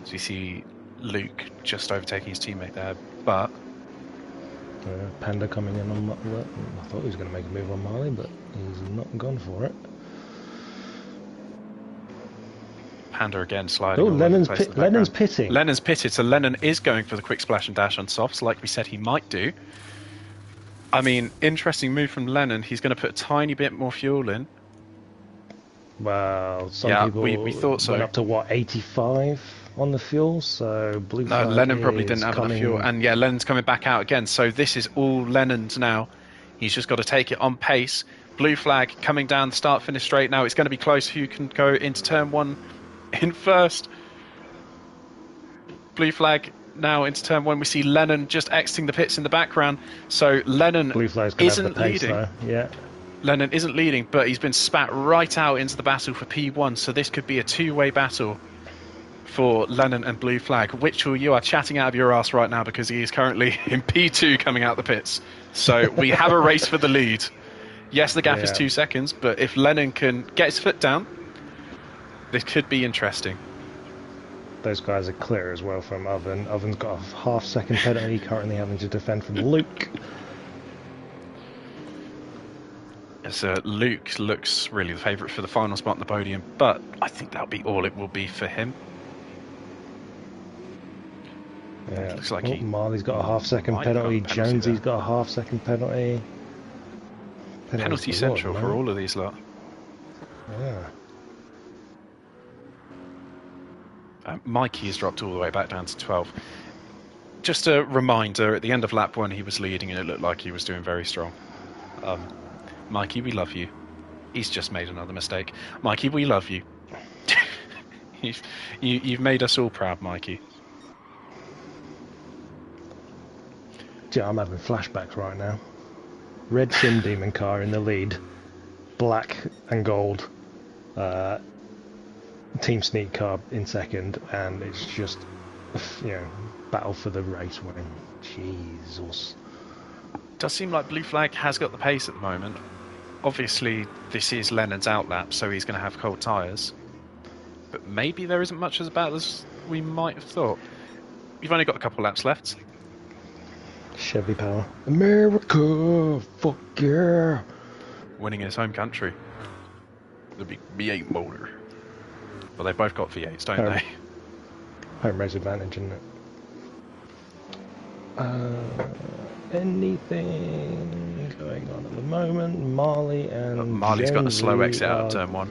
So you see Luke just overtaking his teammate there, but... Panda coming in on... I thought he was going to make a move on Marley, but he's not gone for it. Panda again sliding. Oh, Lennon's pitting. Lennon's pitted, so Lennon is going for the quick splash and dash on softs, like we said he might do. I mean, interesting move from Lennon. He's going to put a tiny bit more fuel in. Well, some people we thought so. Went up to, what, 85 on the fuel? So blue flag Lennon probably didn't have enough fuel. And yeah, Lennon's coming back out again. So this is all Lennon's now. He's just got to take it on pace. Blue flag coming down the start-finish straight now. It's going to be close. Who can go into turn one in first? Blue flag now into turn one. We see Lennon just exiting the pits in the background. So Lennon isn't leading. Though. Yeah. Lennon isn't leading, but he's been spat right out into the battle for P1. So this could be a two-way battle for Lennon and Blue Flag. Mitchell, you are chatting out of your ass right now because he is currently in P2 coming out the pits. So we have a race for the lead. Yes, the gap is 2 seconds, but if Lennon can get his foot down, this could be interesting. Those guys are clear as well from Oven. Oven's got a half-second penalty, currently having to defend from Luke. So Luke looks really the favourite for the final spot on the podium, but I think that'll be all it will be for him. Yeah. Looks like Marley's got a half-second penalty. Jonesy's got a half-second penalty. Penalty central for all of these lot. Yeah. Mikey has dropped all the way back down to 12. Just a reminder, at the end of lap 1 he was leading and it looked like he was doing very strong. Mikey, we love you. He's just made another mistake. Mikey, we love you. You've made us all proud, Mikey. Yeah, I'm having flashbacks right now. Red Sim Demon car in the lead. Black and gold. Team Sneak car in second, and it's just, battle for the race winning. Jesus. Does seem like Blue Flag has got the pace at the moment. Obviously, this is Lennon's outlap, so he's going to have cold tyres. But maybe there isn't much as bad as we might have thought. We've only got a couple laps left. Chevy power. America! Fuck yeah! Winning in his home country. The big V8 motor. Well, they both got V8s, don't they? Home race advantage, isn't it? Anything going on at the moment? Marley's got a slow exit out of turn 1.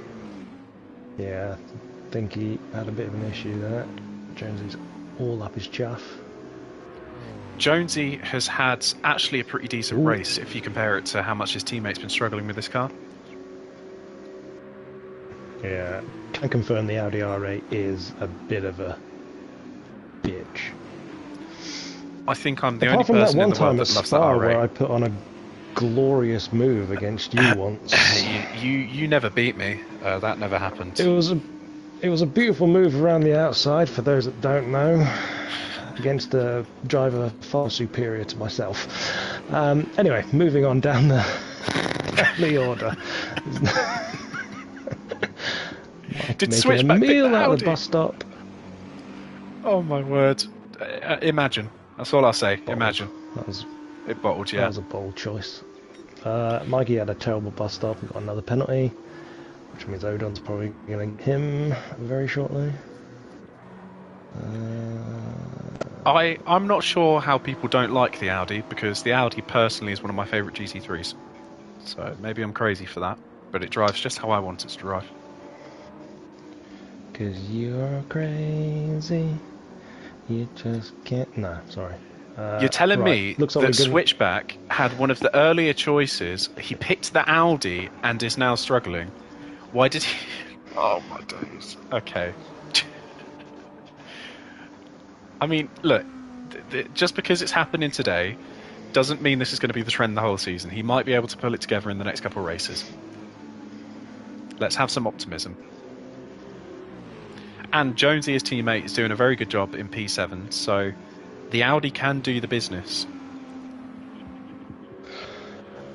Yeah, I think he had a bit of an issue there. Jonesy's all up his chuff. Jonesy has had actually a pretty decent Ooh. race if you compare it to how much his teammates been struggling with this car. Yeah, can confirm the Audi R8 is a bit of a bitch. I think I'm the Apart only from that person in one the world time at that loves that Spa where R8. I put on a glorious move against you once. You never beat me. That never happened. It was a beautiful move around the outside, for those that don't know, against a driver far superior to myself. Anyway, moving on down the order. Did Making a Switchback pick meal the out of Audi? the bus stop. Oh my word! Imagine. That's all I'll say. Bold. Imagine. That was It bottled, that yeah. was a bold choice. Mikey had a terrible bus stop and got another penalty, which means Odon's probably going to get him very shortly. I'm not sure how people don't like the Audi, because the Audi personally is one of my favourite GT3s. So maybe I'm crazy for that, but it drives just how I want it to drive. 'Cause you're crazy, you just can't. No, sorry. You're telling right. me Looks like that we're good. Switchback had one of the earlier choices, he picked the Audi and is now struggling. Why did he... Oh my days. Okay. I mean, look, just because it's happening today doesn't mean this is going to be the trend the whole season. He might be able to pull it together in the next couple of races. Let's have some optimism. And Jonesy, his teammate, is doing a very good job in P7, so the Audi can do the business.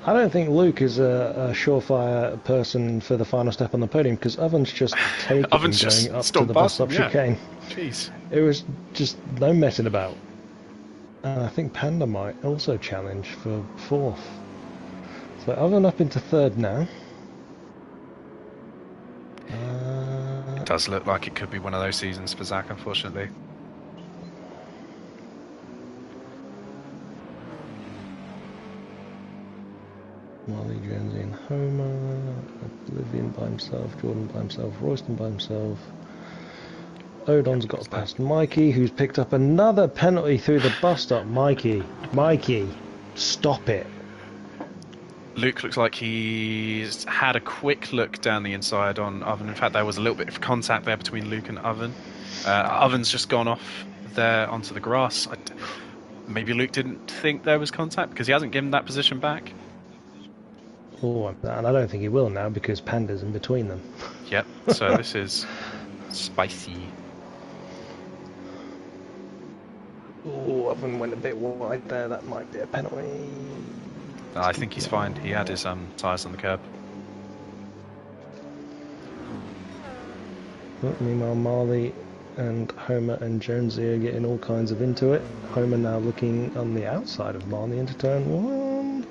I don't think Luke is a surefire person for the final step on the podium, because Oven's just taking Oven's going just up to stomped the bus past him, stop yeah. chicane. Jeez. It was just no messing about. And I think Panda might also challenge for 4th. So Oven up into 3rd now. It does look like it could be one of those seasons for Zach, unfortunately. Marley, Jonesy and Homer, Oblivion by himself, Jordan by himself, Royston by himself. Odon's got past Mikey, who's picked up another penalty through the bus stop. Mikey, stop it. Luke looks like he's had a quick look down the inside on Oven. In fact, there was a little bit of contact there between Luke and Oven. Oven's just gone off there onto the grass. Maybe Luke didn't think there was contact because he hasn't given that position back. Oh, and I don't think he will now because Panda's in between them. Yep, so this is spicy. Oh, Oven went a bit wide there. That might be a penalty. I think he's fine. He had his tyres on the curb. Meanwhile, Marley and Homer and Jonesy are getting all kinds of into it. Homer now looking on the outside of Marley into turn 1.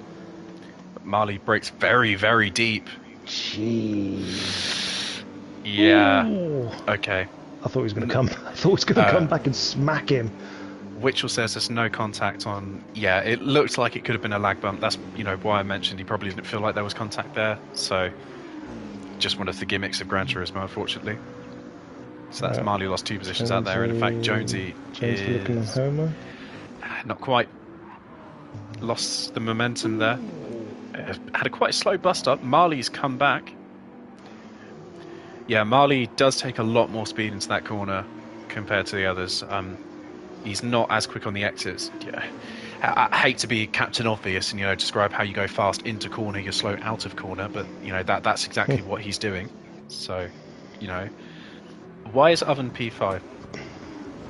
Marley breaks very, very deep. Jeez. Yeah. Ooh. Okay. I thought he was going to come. I thought he was going to come back and smack him. Witchell says there's no contact on. Yeah, it looked like it could have been a lag bump. That's why I mentioned he probably didn't feel like there was contact there. So just one of the gimmicks of Gran Turismo, unfortunately. So that's Marley lost 2 positions out there, and in fact Jonesy is looking at Homer. Not quite. Lost the momentum there. Had a quite slow bust up. Marley's come back. Yeah, Marley does take a lot more speed into that corner compared to the others. He's not as quick on the exits. Yeah. I hate to be Captain Obvious and describe how you go fast into corner, you're slow out of corner, but that's exactly what he's doing. So, why is Oven P5?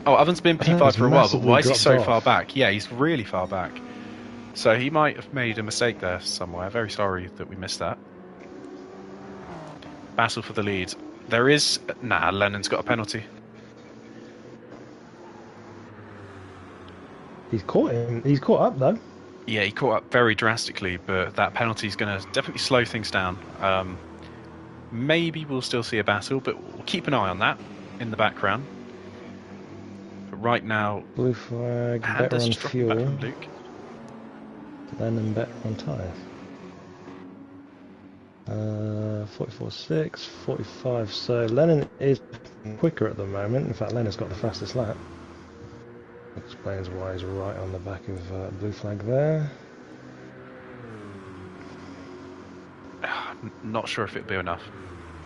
Oh, Oven's been P5 for a while, but why is he so far back? Yeah, he's really far back. So he might have made a mistake there somewhere. Very sorry that we missed that. Battle for the lead. There is... Nah, Lennon's got a penalty. He's caught him. He's caught up though. Yeah, he caught up very drastically, but that penalty is going to definitely slow things down. Maybe we'll still see a battle, but we'll keep an eye on that in the background. But right now... Blue flag, better on fuel. Back from Luke. Lennon better on tyres. 44.6, 45. So Lennon is quicker at the moment. In fact, Lennon's got the fastest lap. Explains why he's right on the back of blue flag there. Not sure if it'd be enough.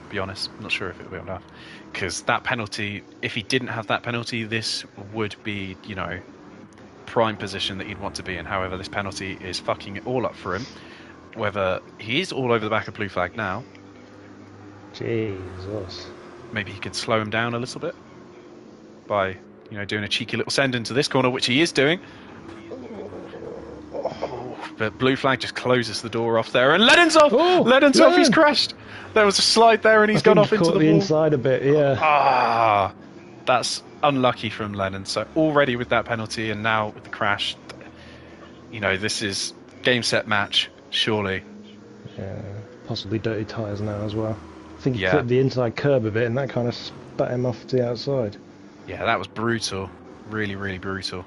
Be honest, not sure if it would be enough, because that penalty, if he didn't have that penalty, this would be, you know, prime position that he'd want to be in. However, this penalty is fucking it all up for him. Whether he is all over the back of blue flag now, Jesus, maybe he could slow him down a little bit by, you know, doing a cheeky little send into this corner, which he is doing. But blue flag just closes the door off there, and Lennon's off. Oh, Lennon's off. He's crashed. There was a slide there, and he's gone off into the wall. inside a bit, yeah. Ah, that's unlucky from Lennon. So already with that penalty, and now with the crash, you know, this is game, set, match. Surely. Yeah, possibly dirty tyres now as well. I think he clipped the inside curb a bit, and that kind of spat him off to the outside. Yeah, that was brutal. Really, really brutal.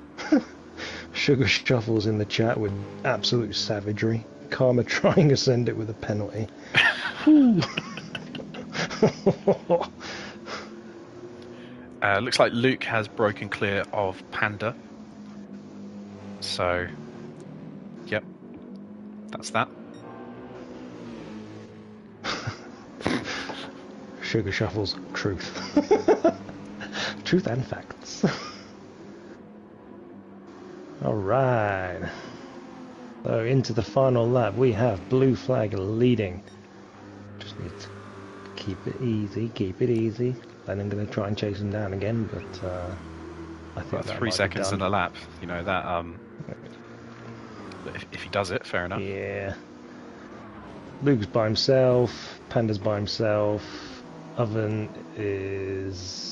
Sugar Shuffles in the chat with absolute savagery. Karma trying to send it with a penalty. Looks like Luke has broken clear of Panda. So, yep, that's that. Sugar Shuffles, truth. Truth and facts. Alright. So into the final lap we have blue flag leading. Just need to keep it easy, keep it easy. Then I'm going to try and chase him down again, but I think that 3 seconds in a lap, you know, that if he does it, fair enough. Yeah. Luke's by himself, Panda's by himself, Oven is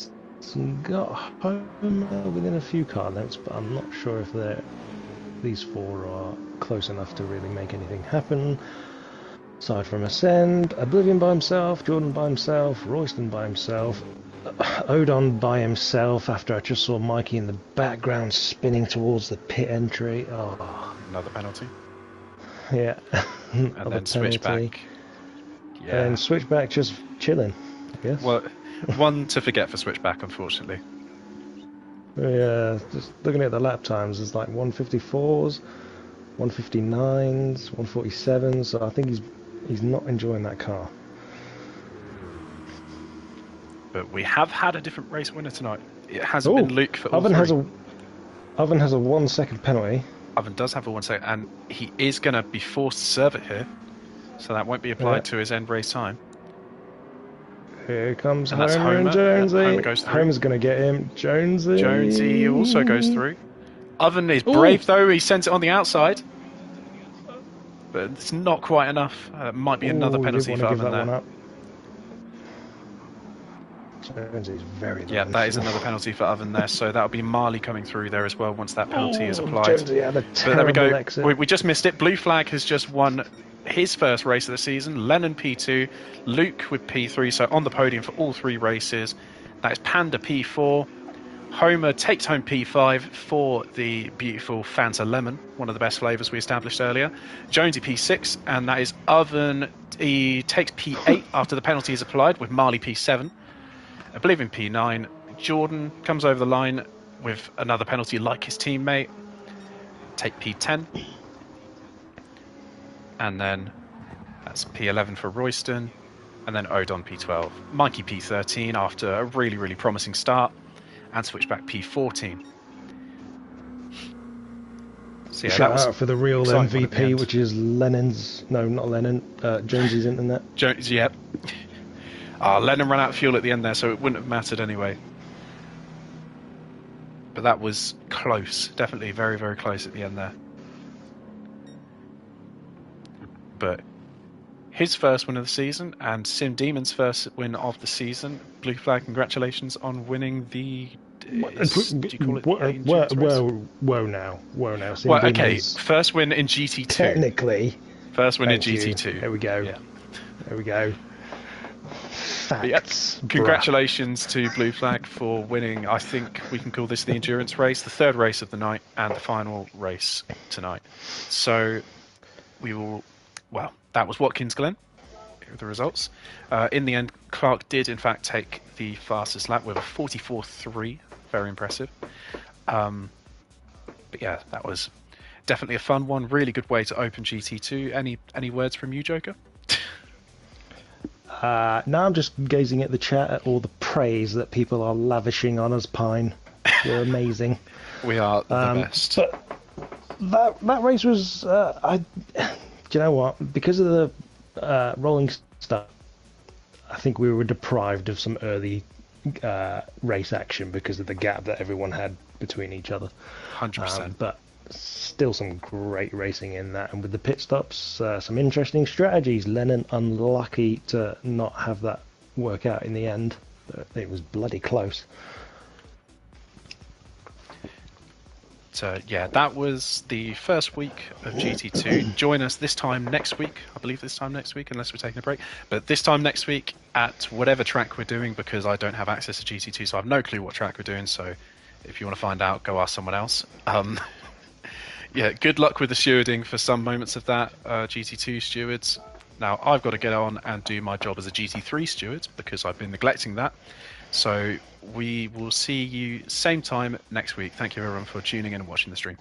got home within a few car lengths, but I'm not sure if these four are close enough to really make anything happen. Aside from Ascend, Oblivion by himself, Jordan by himself, Royston by himself, Odon by himself after I just saw Mikey in the background spinning towards the pit entry. Oh. Another penalty. Yeah. And then Switchback. Yeah. And Switchback just chilling, I guess. Well, one to forget for Switchback, unfortunately. Yeah, just looking at the lap times, there's like 154s, 159s, 147s, so I think he's not enjoying that car. But we have had a different race winner tonight. It hasn't been Luke for all Oven three. Oven has a 1 second penalty. Oven does have a 1 second, and he is going to be forced to serve it here, so that won't be applied to his end race time. Here comes And that's Homer and Homer. Jonesy. Yeah, Homer goes through. Homer's going to get him. Jonesy also goes through. Oven is brave though, he sends it on the outside. But it's not quite enough. Might be another penalty for Oven there. Jonesy's very low. Yeah, that is another penalty for Oven there, so that'll be Marley coming through there as well once that penalty is applied. Jonesy had a But there we terrible go. exit. We just missed it. Blue Flag has just won his first race of the season. Lennon P2, Luke with P3, so on the podium for all three races. That is Panda P4. Homer takes home P5 for the beautiful Fanta Lemon, one of the best flavours we established earlier. Jonesy P6, and that is Oven. He takes P8 after the penalty is applied with Marley P7. Oblivion P9. Jordan comes over the line with another penalty like his teammate. Take P10. And then that's P11 for Royston. And then Odon P12. Mikey P13 after a really, really promising start. And Switchback P14. So yeah, Shout out for the real MVP, the which is Lennon's... No, not Lennon. Jonesy's internet. Jones, yeah. Lennon ran out of fuel at the end there, so it wouldn't have mattered anyway. But that was close. Definitely very, very close at the end there. But his first win of the season and Sim Demon's first win of the season. Blue Flag, congratulations on winning the... do you call it Whoa now. Sim Well, okay, Demon's first win in GT2. technically. First win in Thank you. GT2. There we go. Yeah. There we go. Facts. Yep. Congratulations to Blue Flag for winning, I think we can call this the endurance race, the third race of the night and the final race tonight. So we will, well, that was Watkins Glen. with the results. In the end, Clark did in fact take the fastest lap with a 44.3. Very impressive. But yeah, that was definitely a fun one. Really good way to open GT2. Any words from you, Joker? No, I'm just gazing at the chat at all the praise that people are lavishing on us, Pine. We're amazing. We are the best. But that race was, do you know what? Because of the rolling stuff, I think we were deprived of some early race action because of the gap that everyone had between each other. 100%. But still some great racing in that, and with the pit stops, some interesting strategies. Lennon unlucky to not have that work out in the end. It was bloody close. So yeah, that was the first week of GT2. Join us this time next week. I believe this time next week, unless we're taking a break. But this time next week at whatever track we're doing, because I don't have access to GT2, so I have no clue what track we're doing. So if you want to find out, go ask someone else. Yeah, good luck with the stewarding for some moments of that, GT2 stewards. Now, I've got to get on and do my job as a GT3 steward because I've been neglecting that. So we will see you same time next week. Thank you, everyone, for tuning in and watching the stream.